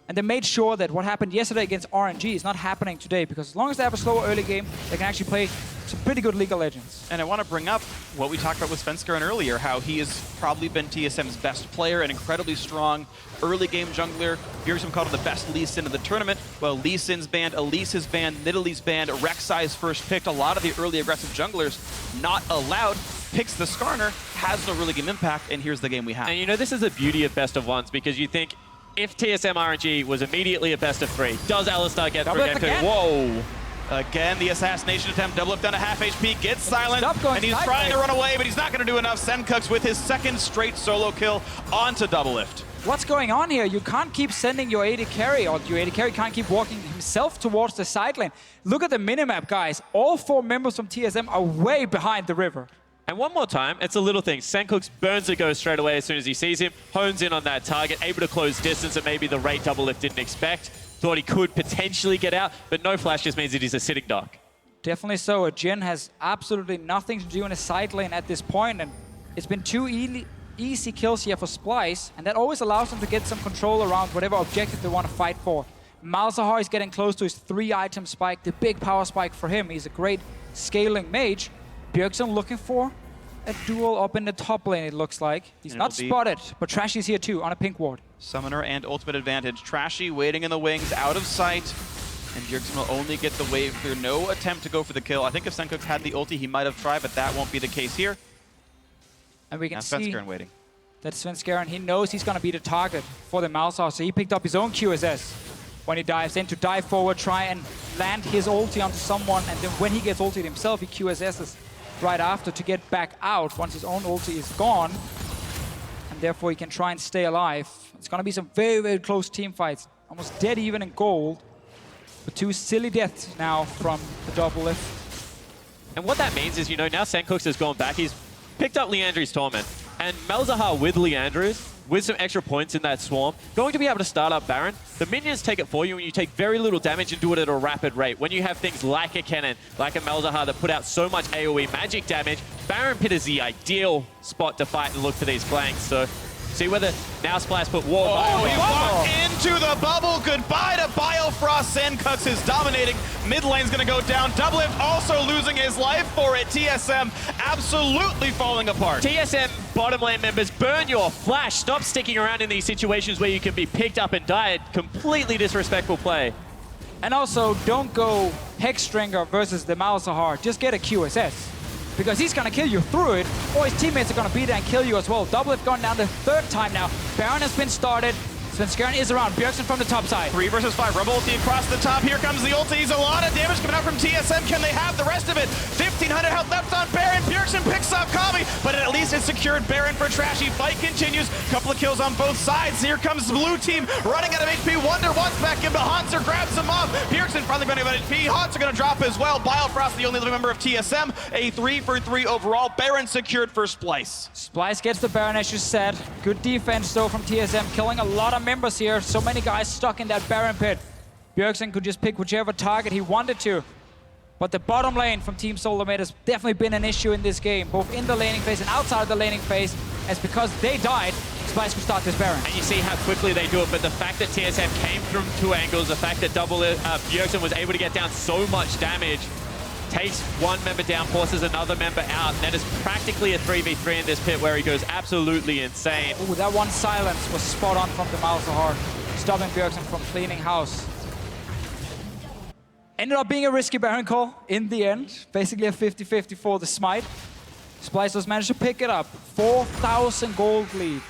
And they made sure that what happened yesterday against RNG is not happening today, because as long as they have a slower early game, they can actually play some pretty good League of Legends. And I want to bring up what we talked about with Svenskeren earlier, how he has probably been TSM's best player, an incredibly strong early game jungler. Bjergsen called him the best Lee Sin of the tournament. Well, Lee Sin's banned, Elise is banned, Nidalee's banned, RekSai's first picked. A lot of the early aggressive junglers not allowed. Picks the Skarner, has no really game impact, and here's the game we have. And you know, this is the beauty of best of ones, because you think if TSM RNG was immediately a best of 3, does Alistar get through game 2? Whoa! Again, the assassination attempt, DoubleLift down to half HP, gets silent, and he's sideways. trying to run away, but he's not going to do enough. Sencux with his second straight solo kill onto DoubleLift. What's going on here? You can't keep sending your AD carry, or your AD carry can't keep walking himself towards the side lane. Look at the minimap, guys. All 4 members from TSM are way behind the river. And one more time, it's a little thing. Sencux burns the ghost straight away as soon as he sees him, hones in on that target, able to close distance that maybe the rate DoubleLift didn't expect. Thought he could potentially get out, but no flash just means that he's a sitting duck. Definitely so. Jhin has absolutely nothing to do in a side lane at this point, and it's been 2 easy kills here for Splyce, and that always allows them to get some control around whatever objective they want to fight for. Malzahar is getting close to his 3-item spike, the big power spike for him. He's a great scaling mage. Bjergsen looking for a duel up in the top lane, it looks like. He's not spotted, but Trashy's here too on a pink ward. Summoner and ultimate advantage. Trashy waiting in the wings, out of sight. And Bjergsen will only get the wave clear. No attempt to go for the kill. I think if Sencux had the ulti, he might have tried, but that won't be the case here. And we can see Svenskeren waiting. That Svenskeren, he knows he's going to be the target for the Malzahar, so he picked up his own QSS when he dives in to dive forward, try and land his ulti onto someone, and then when he gets ultied himself, he QSSs right after to get back out once his own ulti is gone, and therefore he can try and stay alive. It's going to be some very, very close team fights. Almost dead even in gold, but 2 silly deaths now from the DoubleLift. And what that means is, you know, now Sencux has gone back. He's picked up Leandre's Torment. And Malzahar with Leandre's, with some extra points in that swarm, going to be able to start up Baron. The minions take it for you, and you take very little damage and do it at a rapid rate. When you have things like a Kennen, like a Malzahar that put out so much AoE magic damage, Baron Pit is the ideal spot to fight and look for these flanks. So see whether now Splyce put ward. Oh, he walked into the bubble. Goodbye to Biofrost. Sencux is dominating. Mid lane's going to go down. DoubleLift also losing his life for it. TSM absolutely falling apart. TSM bottom lane members, burn your flash. Stop sticking around in these situations where you can be picked up and die. Completely disrespectful play. And also, don't go Hexstringer versus the Malzahar. Just get a QSS. Because he's gonna kill you through it, or his teammates are gonna be there and kill you as well. DoubleLift gone down the third time now. Baron has been started. Svenskeren is around. Bjergsen from the top side. 3 versus 5. Rumble ulti across the top. Here comes the ultis. A lot of damage coming out from TSM. Can they have the rest of it? 1,500 health left on Baron. Bjergsen picks up Kobbe, but at least it's secured Baron for Trashy. Fight continues. Couple of kills on both sides. Here comes the blue team running out of HP. Wunder wants back in, but Hauntzer grabs him off. Bjergsen finally running out of HP. Hauntzer going to drop as well. Biofrost, the only living member of TSM. A 3 for 3 overall. Baron secured for Splyce. Splyce gets the Baron, as you said. Good defense, though, from TSM. Killing a lot of members here. So many guys stuck in that Baron pit. Bjergsen could just pick whichever target he wanted to. But the bottom lane from Team Solomid has definitely been an issue in this game, both in the laning phase and outside of the laning phase. As because they died, Splyce could start this Baron. And you see how quickly they do it, but the fact that TSM came from 2 angles, the fact that Bjergsen was able to get down so much damage, takes one member down, forces another member out, and that is practically a 3v3 in this pit where he goes absolutely insane. Ooh, that one silence was spot on from the Malzahar, stopping Bjergsen from cleaning house. Ended up being a risky Baron call in the end. Basically a 50-50 for the smite. Splyce has managed to pick it up. 4,000 gold lead.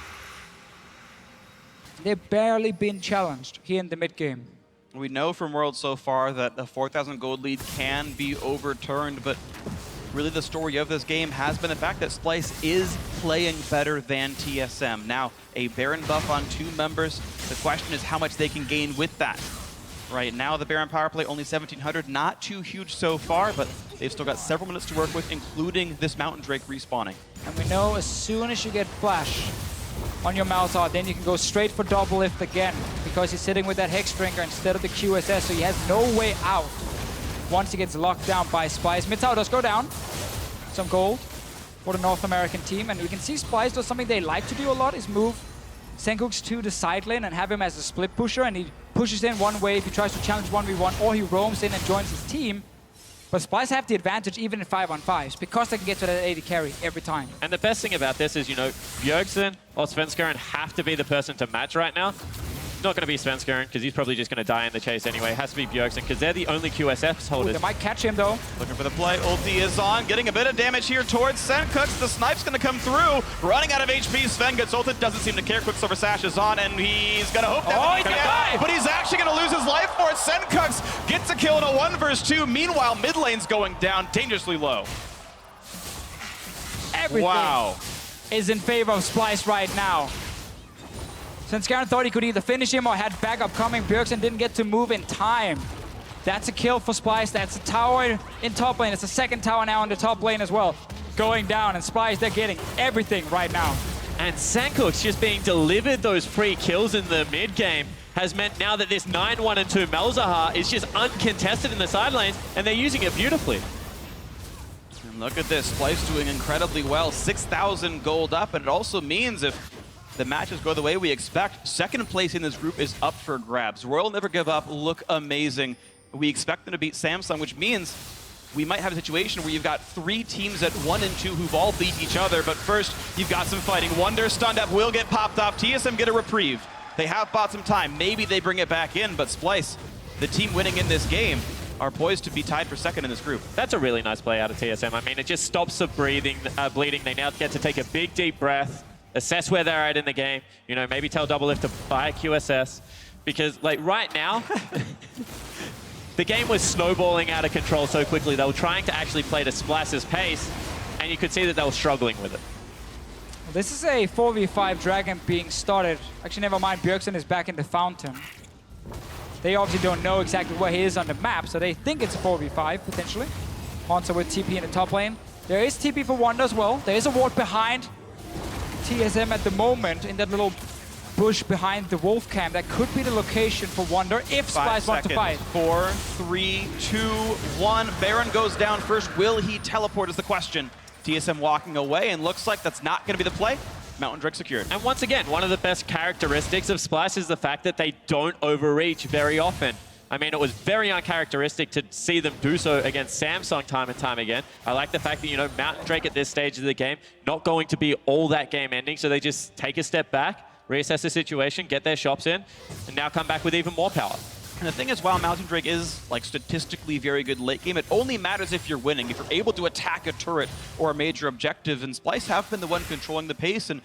They've barely been challenged here in the mid game. We know from Worlds so far that a 4,000 gold lead can be overturned, but really the story of this game has been the fact that Splyce is playing better than TSM. Now, a Baron buff on 2 members. The question is how much they can gain with that. Right now, the Baron power play only 1,700, not too huge so far, but they've still got several minutes to work with, including this Mountain Drake respawning. And we know as soon as you get Flash on your Malzahar, then you can go straight for DoubleLift again, because he's sitting with that Hexstringer instead of the QSS, so he has no way out once he gets locked down by Splyce. Mid tower does go down. Some gold for the North American team, and we can see Splyce does something they like to do a lot, is move Sencux to the side lane and have him as a split pusher, and he pushes in one wave, he tries to challenge 1v1, or he roams in and joins his team. But Splyce have the advantage even in 5-on-5s, because they can get to that AD carry every time. And the best thing about this is, you know, Bjergsen or Svenskeren have to be the person to match right now. It's not going to be Svenskeren, because he's probably just going to die in the chase anyway. It has to be Bjergsen, because they're the only QSFs holders. Ooh, they might catch him, though. Looking for the play. Ulti is on. Getting a bit of damage here towards Sencux. The snipe's going to come through. Running out of HP. Sven gets ulted. Doesn't seem to care. Quicksilver Sash is on, and he's going to hope that he's going to die. But he's actually going to lose his life for it. Sencux gets a kill in a 1 versus 2. Meanwhile, mid lane's going down dangerously low. Everything is in favor of Splyce right now. Svenskeren thought he could either finish him or had backup coming. Bjergsen didn't get to move in time. That's a kill for Splyce. That's a tower in top lane. It's a second tower now in the top lane as well. Going down, and Splyce, they're getting everything right now. And Sencux just being delivered those free kills in the mid game has meant now that this 9-1 and 2 Malzahar is just uncontested in the side lanes, and they're using it beautifully. And look at this. Splyce doing incredibly well. 6,000 gold up, and it also means if the matches go the way we expect, second place in this group is up for grabs. Royal Never Give Up look amazing. We expect them to beat Samsung, which means we might have a situation where you've got 3 teams at 1 and 2 who've all beat each other, but first, you've got some fighting. Wunder stunned up, will get popped off. TSM get a reprieve. They have bought some time. Maybe they bring it back in, but Splyce, the team winning in this game, are poised to be tied for second in this group. That's a really nice play out of TSM. I mean, it just stops the bleeding. They now get to take a big, deep breath, assess where they're at in the game, you know, maybe tell DoubleLift to buy a QSS, because like right now, the game was snowballing out of control so quickly. They were trying to actually play to Splyce's pace, and you could see that they were struggling with it. This is a 4v5 Dragon being started. Actually, never mind, Bjergsen is back in the fountain. They obviously don't know exactly where he is on the map, so they think it's a 4v5, potentially. Hauntzer with TP in the top lane. There is TP for Wunder as well. There is a ward behind TSM at the moment in that little bush behind the wolf camp. That could be the location for Wunder if Splyce wants to fight. 4, 3, 2, 1. Baron goes down first. Will he teleport is the question. TSM walking away, and looks like that's not going to be the play. Mountain Drake secured. And once again, one of the best characteristics of Splyce is the fact that they don't overreach very often. I mean, it was very uncharacteristic to see them do so against Samsung time and time again. I like the fact that, you know, Mountain Drake at this stage of the game, not going to be all that game ending, so they just take a step back, reassess the situation, get their shops in, and now come back with even more power. And the thing is, while Mountain Drake is like statistically very good late game, it only matters if you're winning, if you're able to attack a turret or a major objective, and Splyce have been the one controlling the pace and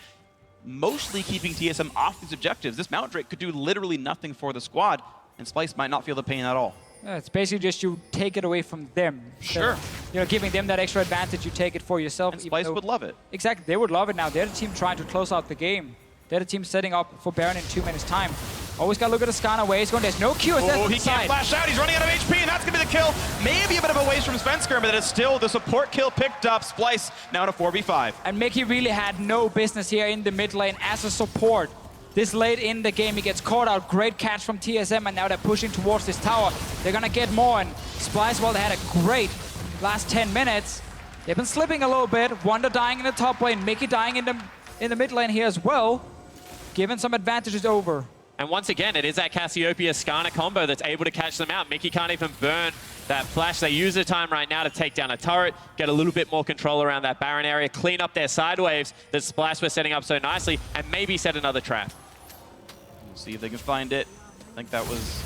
mostly keeping TSM off these objectives. This Mountain Drake could do literally nothing for the squad, and Splyce might not feel the pain at all. Yeah, it's basically just you take it away from them. Sure. So, giving them that extra advantage, you take it for yourself. And Splyce would love it. Exactly, they would love it now. They're the team trying to close out the game. They're the team setting up for Baron in 2 minutes' time. Always got to look at the Skarner where he's going. There's no Q. Oh, he can't flash out. He's running out of HP, and that's going to be the kill. Maybe a bit of a waste from Svenskeren, but it's still the support kill picked up. Splyce now in a 4v5. And Mikyx really had no business here in the mid lane as a support. This late in the game, he gets caught out. Great catch from TSM, and now they're pushing towards this tower. They're going to get more, and Splyce, well, they had a great last 10 minutes. They've been slipping a little bit. Wunder dying in the top lane. Mikyx dying in the mid lane here as well. Given some advantages over. And once again, it is that Cassiopeia Skarner combo that's able to catch them out. Mikyx can't even burn that flash. They use the time right now to take down a turret, get a little bit more control around that Baron area, clean up their side waves that Splyce were setting up so nicely, and maybe set another trap. We'll see if they can find it. I think that was...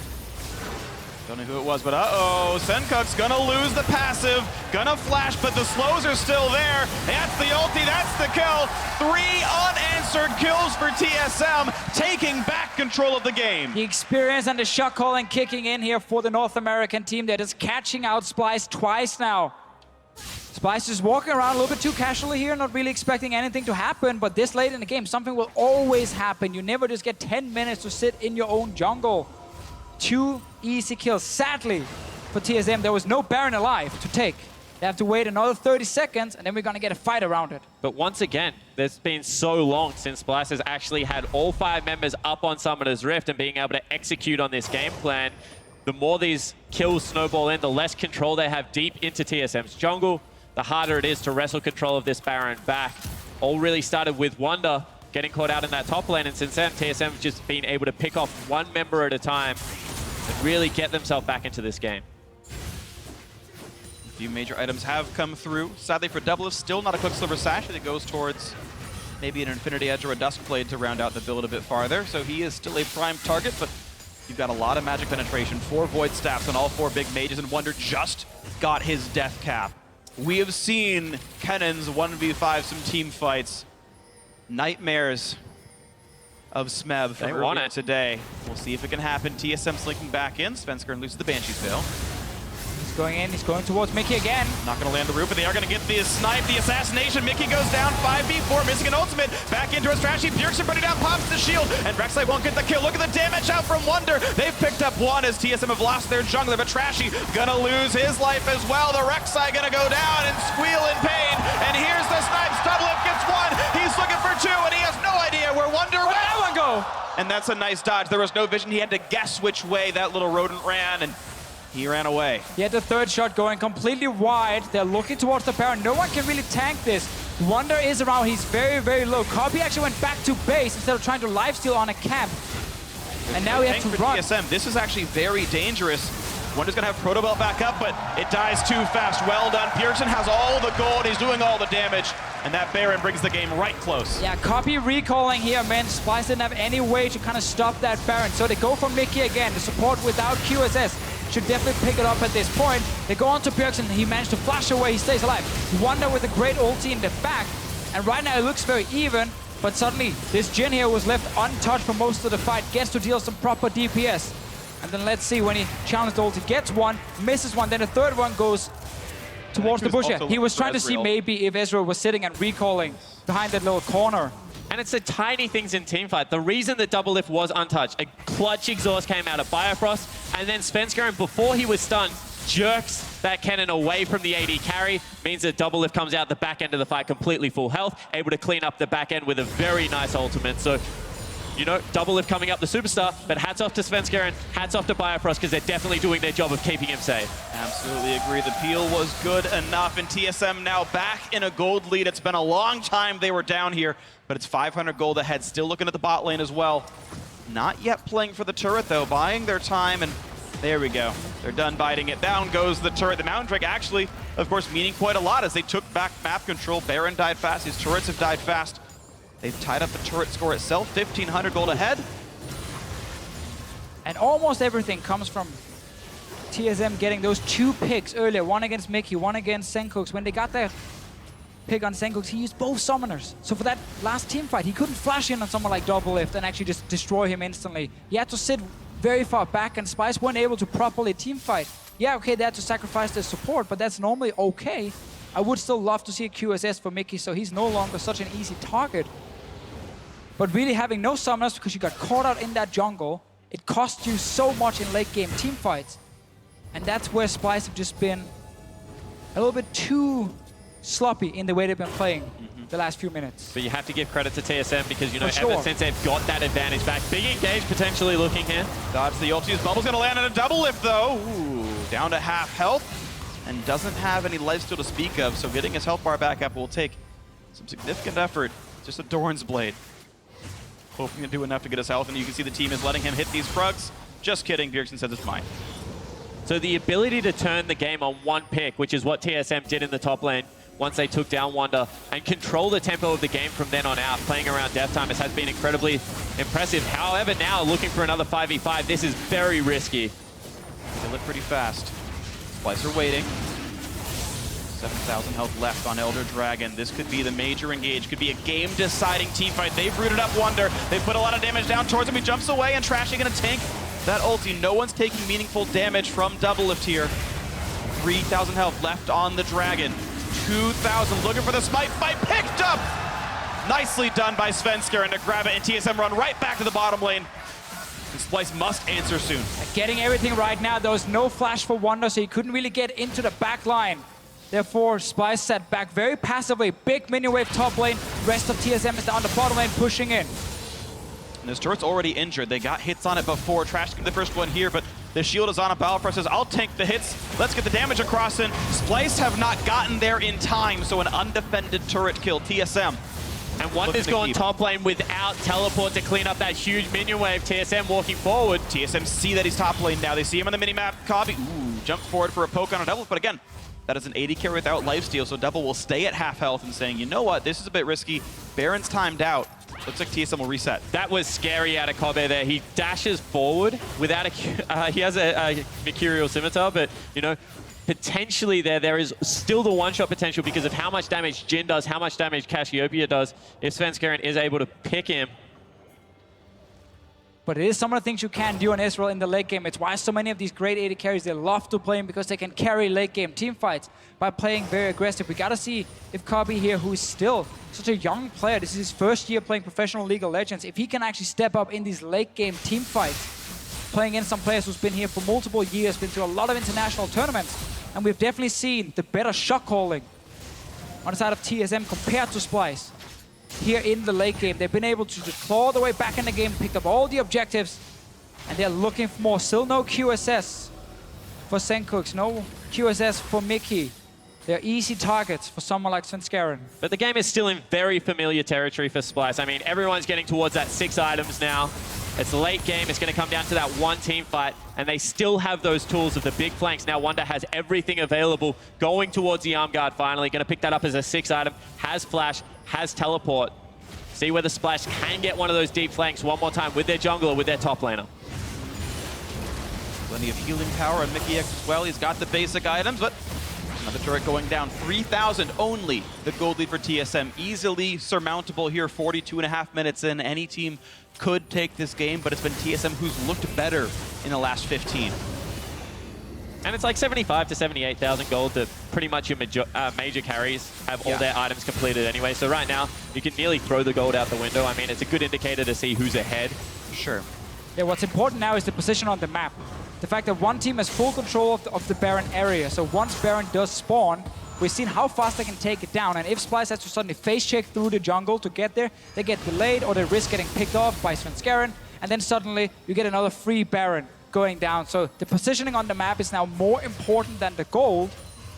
Don't know who it was, but uh-oh, Sencux gonna lose the passive, gonna flash, but the slows are still there. That's the ulti, that's the kill. 3 unanswered kills for TSM, taking back control of the game. The experience and the shot calling kicking in here for the North American team. They're just catching out Splyce twice now. Splyce is walking around a little bit too casually here, not really expecting anything to happen, but this late in the game, something will always happen. You never just get 10 minutes to sit in your own jungle. 2 easy kills. Sadly, for TSM, there was no Baron alive to take. They have to wait another 30 seconds, and then we're going to get a fight around it. But once again, there's been so long since Splyce has actually had all 5 members up on Summoner's Rift and being able to execute on this game plan. The more these kills snowball in, the less control they have deep into TSM's jungle, the harder it is to wrestle control of this Baron back. All really started with Wunder getting caught out in that top lane, and since then, TSM have just been able to pick off 1 member at a time and really get themselves back into this game. A few major items have come through. Sadly for DoubleLift, still not a Quicksilver Sash that goes towards maybe an Infinity Edge or a Duskblade to round out the build a bit farther. So he is still a prime target, but you've got a lot of magic penetration, 4 Void Staffs on all 4 big mages, and Wunder just got his death cap. We have seen Kennen's 1v5 some team fights. Nightmares of Smeb from earlier today. We'll see if it can happen. TSM slinking back in. Svenskeren loses the Banshee's Veil. He's going in. He's going towards Mikyx again. Not going to land the roof, but they are going to get the snipe, the assassination. Mikyx goes down 5v4, missing an ultimate. Back into his Trashy. Bjergsen putting down, pops the shield, and RekSai won't get the kill. Look at the damage out from Wunder. They've picked up 1 as TSM have lost their jungler, but Trashy going to lose his life as well. The RekSai going to go down and squeal in pain. And here's the snipes. DoubleLift gets 1. He's looking for 2, and he has no idea where Wunder went. Where'd that one go? And that's a nice dodge. There was no vision. He had to guess which way that little rodent ran, and he ran away. He had the 3rd shot going completely wide. They're looking towards the Baron. No one can really tank this. Wunder is around. He's very, very low. Kobbe actually went back to base instead of trying to lifesteal on a camp. And now he has to run. TSM, this is actually very dangerous. Wunder's going to have Proto Belt back up, but it dies too fast. Well done. Bjergsen has all the gold. He's doing all the damage. And that Baron brings the game right close. Yeah, Kobbe recalling here, man. Splyce didn't have any way to kind of stop that Baron. So they go for Mikyx again. The support without QSS should definitely pick it up at this point. They go on to Bjergsen. He managed to flash away. He stays alive. Wunder with a great ulti in the back. And right now it looks very even. But suddenly, this Jhin here was left untouched for most of the fight. Gets to deal some proper DPS. And then let's see, when he challenged the ulti, gets 1, misses 1. Then the 3rd one goes towards the bush here. He was trying to see maybe if Ezreal was sitting and recalling behind that little corner. And it's the tiny things in teamfight. The reason that DoubleLift was untouched, a clutch exhaust came out of Biofrost, and then Svenskeren, before he was stunned, jerks that Kennen away from the AD carry, means that DoubleLift comes out the back end of the fight completely full health, able to clean up the back end with a very nice ultimate. So, you know, DoubleLift coming up the superstar, but hats off to Svenskeren, hats off to Biofrost, because they're definitely doing their job of keeping him safe. Absolutely agree. The peel was good enough, and TSM now back in a gold lead. It's been a long time they were down here, but it's 500 gold ahead. Still looking at the bot lane as well. Not yet playing for the turret, though, buying their time, and there we go. They're done biting it. Down goes the turret. The Mountain Drake actually, of course, meaning quite a lot as they took back map control. Baron died fast. His turrets have died fast. They've tied up the turret score itself, 1,500 gold ahead. And almost everything comes from TSM getting those 2 picks earlier, one against Mikyx, one against Sencux. When they got their pick on Sencux, he used both summoners. So for that last team fight, he couldn't flash in on someone like DoubleLift and actually just destroy him instantly. He had to sit very far back, and Splyce weren't able to properly team fight. Yeah, okay, they had to sacrifice their support, but that's normally okay. I would still love to see a QSS for Mikyx, so he's no longer such an easy target. But really having no summoners because you got caught out in that jungle, it costs you so much in late game team fights. And that's where Splyce have just been a little bit too sloppy in the way they've been playing the last few minutes. But you have to give credit to TSM because, you know, For sure. ever since they've got that advantage back, big engage potentially looking here. Dodge the ulti. His bubble's gonna land on a double lift though. Ooh, down to half health and doesn't have any lifesteal to speak of, so getting his health bar back up will take some significant effort. Just a Doran's Blade. Hoping to do enough to get his health, and you can see the team is letting him hit these frogs. Just kidding, Bjergsen says it's mine. So the ability to turn the game on one pick, which is what TSM did in the top lane once they took down Wunder, and control the tempo of the game from then on out, playing around death timers, has been incredibly impressive. However, now looking for another 5v5, this is very risky. They look pretty fast. Splyce are waiting. 7,000 health left on Elder Dragon. This could be the major engage, could be a game-deciding teamfight. They've rooted up Wunder. They put a lot of damage down towards him. He jumps away, and Trashy gonna tank that ulti. No one's taking meaningful damage from DoubleLift here. 3,000 health left on the Dragon. 2,000 looking for the smite. Fight picked up! Nicely done by Svenskeren to grab it, and TSM run right back to the bottom lane. And Splyce must answer soon. Getting everything right now. There was no flash for Wunder, so he couldn't really get into the back line. Therefore, Splyce sat back very passively. Big minion wave top lane. Rest of TSM is down the bottom lane, pushing in. And this turret's already injured. They got hits on it before. Trash the first one here, but the shield is on a Biofrost says, I'll tank the hits. Let's get the damage across in. Splyce have not gotten there in time, so an undefended turret kill. TSM. And Wunder's gone top lane without teleport to clean up that huge minion wave. TSM walking forward. TSM see that he's top lane now. They see him on the minimap. Kobbe, jump forward for a poke on a double, but again, that is an AD carry without lifesteal, so Double will stay at half health and saying, you know what, this is a bit risky. Baron's timed out. Looks like TSM will reset. That was scary out of Kobbe there. He dashes forward without a... he has a Mercurial Scimitar, but, you know, potentially there is still the one-shot potential because of how much damage Jhin does, how much damage Cassiopeia does. If Svenskeren is able to pick him. But it is some of the things you can do on Ezreal in the late game. It's why so many of these great AD carries, they love to play him because they can carry late game team fights by playing very aggressive. We gotta see if Kobbe here, who is still such a young player, this is his first year playing professional League of Legends, if he can actually step up in these late game team fights, playing in some players who's been here for multiple years, been to a lot of international tournaments, and we've definitely seen the better shot calling on the side of TSM compared to Splyce. Here in the late game, they've been able to just claw their way back in the game, picked up all the objectives, and they're looking for more. Still no QSS for Sencux, no QSS for Mikyx. They're easy targets for someone like Svenskeren. But the game is still in very familiar territory for Splyce. I mean, everyone's getting towards that 6 items now. It's late game, it's going to come down to that one team fight, and they still have those tools of the big flanks. Now Wunder has everything available, going towards the arm guard finally, going to pick that up as a 6 item, has flash, has teleport. See whether Splyce can get one of those deep flanks one more time with their jungler, with their top laner. Plenty of healing power on Mikyx as well. He's got the basic items, but another turret going down. 3,000 only the gold lead for TSM. Easily surmountable here, 42.5 minutes in. Any team could take this game, but it's been TSM who's looked better in the last 15. And it's like 75 to 78,000 gold that pretty much your major carries have all their items completed anyway. So right now, you can nearly throw the gold out the window. I mean, it's a good indicator to see who's ahead. Sure. Yeah, what's important now is the position on the map. The fact that one team has full control of the Baron area. So once Baron does spawn, we've seen how fast they can take it down. And if Splyce has to suddenly face check through the jungle to get there, they get delayed or they risk getting picked off by Svenskeren. And then suddenly you get another free Baron going down. So the positioning on the map is now more important than the gold.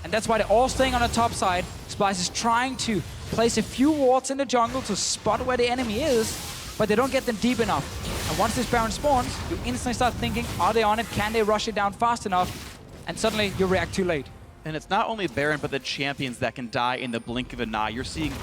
And that's why they're all staying on the top side. Splyce is trying to place a few wards in the jungle to spot where the enemy is, but they don't get them deep enough. And once this Baron spawns, you instantly start thinking, are they on it? Can they rush it down fast enough? And suddenly you react too late. And it's not only Baron, but the champions that can die in the blink of an eye. You're seeing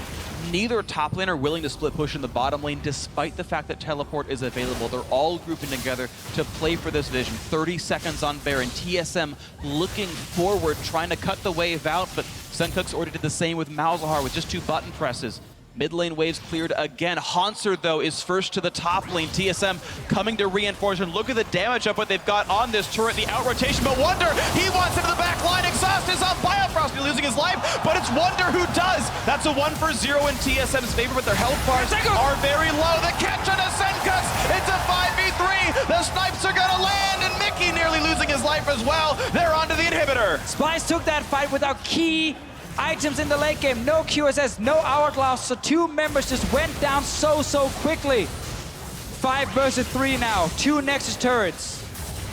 neither top lane are willing to split push in the bottom lane, despite the fact that teleport is available. They're all grouping together to play for this vision. 30 seconds on Baron. TSM looking forward, trying to cut the wave out, but Sencux already did the same with Malzahar with just 2 button presses. Mid lane waves cleared again. Hauntzer, though, is first to the top lane. TSM coming to reinforce, and look at the damage up what they've got on this turret, the out rotation. But Wunder, he wants into the back line. Exhaust is on Biofrost, losing his life, but it's Wunder who does. That's a 1-for-0 in TSM's favor, but their health bars are very low. The catch on a Sencux, it's a 5v3. The snipes are gonna land, and Mikyx nearly losing his life as well. They're onto the inhibitor. Splyce took that fight without key items in the late game. No QSS, no hourglass, so 2 members just went down so quickly. 5 versus 3 now. 2 Nexus turrets.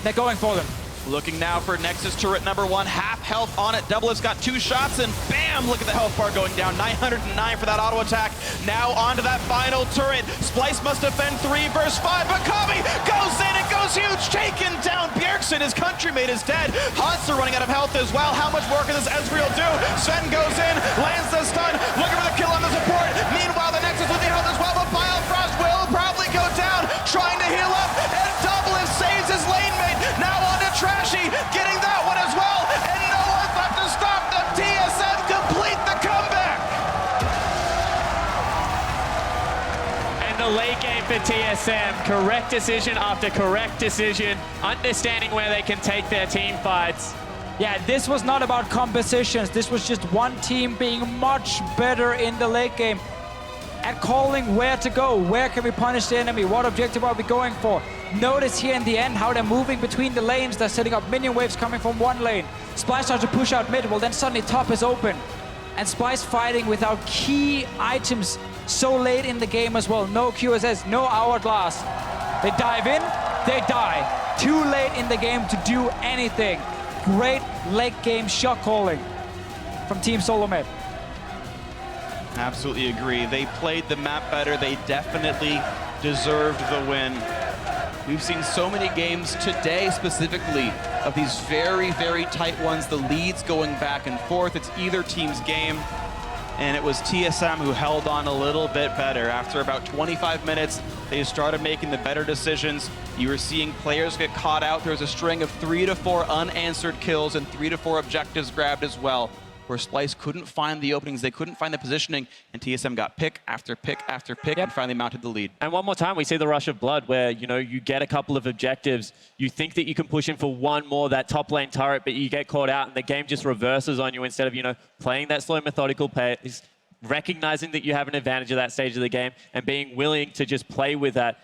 They're going for them. Looking now for Nexus turret number 1, half health on it. DoubleLift's got 2 shots, and bam! Look at the health bar going down. 909 for that auto attack. Now onto that final turret. Splyce must defend 3 versus 5, but Kobbe goes in and goes huge. Taken down. Bjergsen, his countrymate, is dead. Hauntzer running out of health as well. How much more can this Ezreal do? Sven goes in, lands the stun, looking for the kill on the support. Meanwhile, the Nexus with the health as well, but Biofrost will probably go down, trying to heal up, and DoubleLift saves his lane mate. Now on to Trashy, getting that one as well, and no one's left to stop them. TSM complete the comeback. And the late game for TSM, correct decision after correct decision, understanding where they can take their team fights. Yeah, this was not about compositions. This was just one team being much better in the late game at calling where to go. Where can we punish the enemy? What objective are we going for? Notice here in the end how they're moving between the lanes. They're setting up minion waves coming from one lane. Splyce starts to push out mid. Well, then suddenly top is open. And Splyce fighting without key items so late in the game as well. No QSS, no hourglass. They dive in, they die. Too late in the game to do anything. Great late game shot calling from Team Solomid. Absolutely agree. They played the map better. They definitely deserved the win. We've seen so many games today specifically of these very tight ones, the leads going back and forth. It's either team's game, and it was TSM who held on a little bit better. After about 25 minutes, they started making the better decisions. You were seeing players get caught out. There was a string of 3 to 4 unanswered kills and 3 to 4 objectives grabbed as well, where Splyce couldn't find the openings, they couldn't find the positioning, and TSM got pick after pick after pick and finally mounted the lead. And one more time, we see the rush of blood where, you know, you get a couple of objectives, you think that you can push in for one more, that top lane turret, but you get caught out and the game just reverses on you instead of, you know, playing that slow methodical pace, recognizing that you have an advantage at that stage of the game and being willing to just play with that.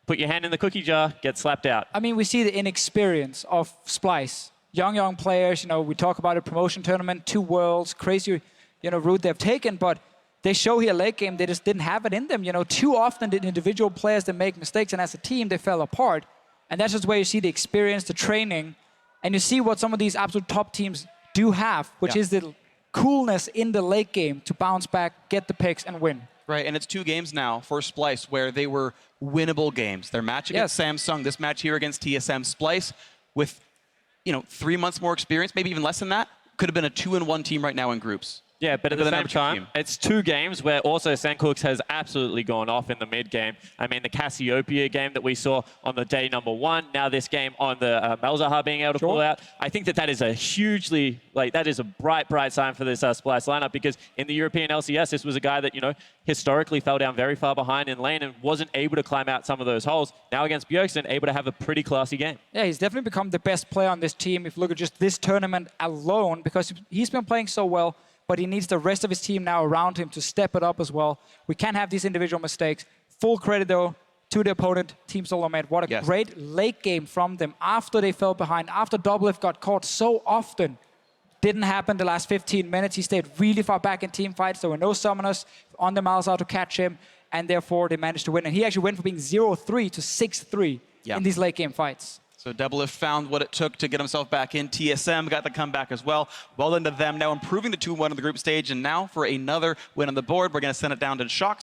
Put your hand in the cookie jar, get slapped out. I mean, we see the inexperience of Splyce. Young players, you know, we talk about a promotion tournament, 2 worlds, crazy, you know, route they've taken, but they show here late game, they just didn't have it in them. You know, too often did individual players that make mistakes, and as a team, they fell apart. And that's just where you see the experience, the training, and you see what some of these absolute top teams do have, which is the coolness in the late game to bounce back, get the picks, and win. Right, and it's 2 games now for Splyce where they were winnable games. Their match against Samsung, this match here against TSM. Splyce with, you know, 3 months more experience, maybe even less than that, could have been a 2-1 team right now in groups. Yeah, but at the same time, it's 2 games where also Sencux has absolutely gone off in the mid game. I mean, the Cassiopeia game that we saw on the day number 1, now this game on the Malzahar being able to pull out. I think that is a hugely, that is a bright sign for this Splyce lineup, because in the European LCS, this was a guy that, you know, historically fell down very far behind in lane and wasn't able to climb out some of those holes. Now against Bjergsen, able to have a pretty classy game. Yeah, he's definitely become the best player on this team if you look at just this tournament alone, because he's been playing so well. But he needs the rest of his team now around him to step it up as well. We can't have these individual mistakes. Full credit, though, to the opponent, Team Solomid. What a great late game from them after they fell behind, after DoubleLift got caught so often. Didn't happen the last 15 minutes. He stayed really far back in team fights. There were no summoners on the Malzahar to catch him, and therefore they managed to win. And he actually went from being 0-3 to 6-3 in these late game fights. So DoubleLift found what it took to get himself back in. TSM got the comeback as well. Well done to them, now improving to 2-1 on the group stage. And now for another win on the board, we're going to send it down to Shox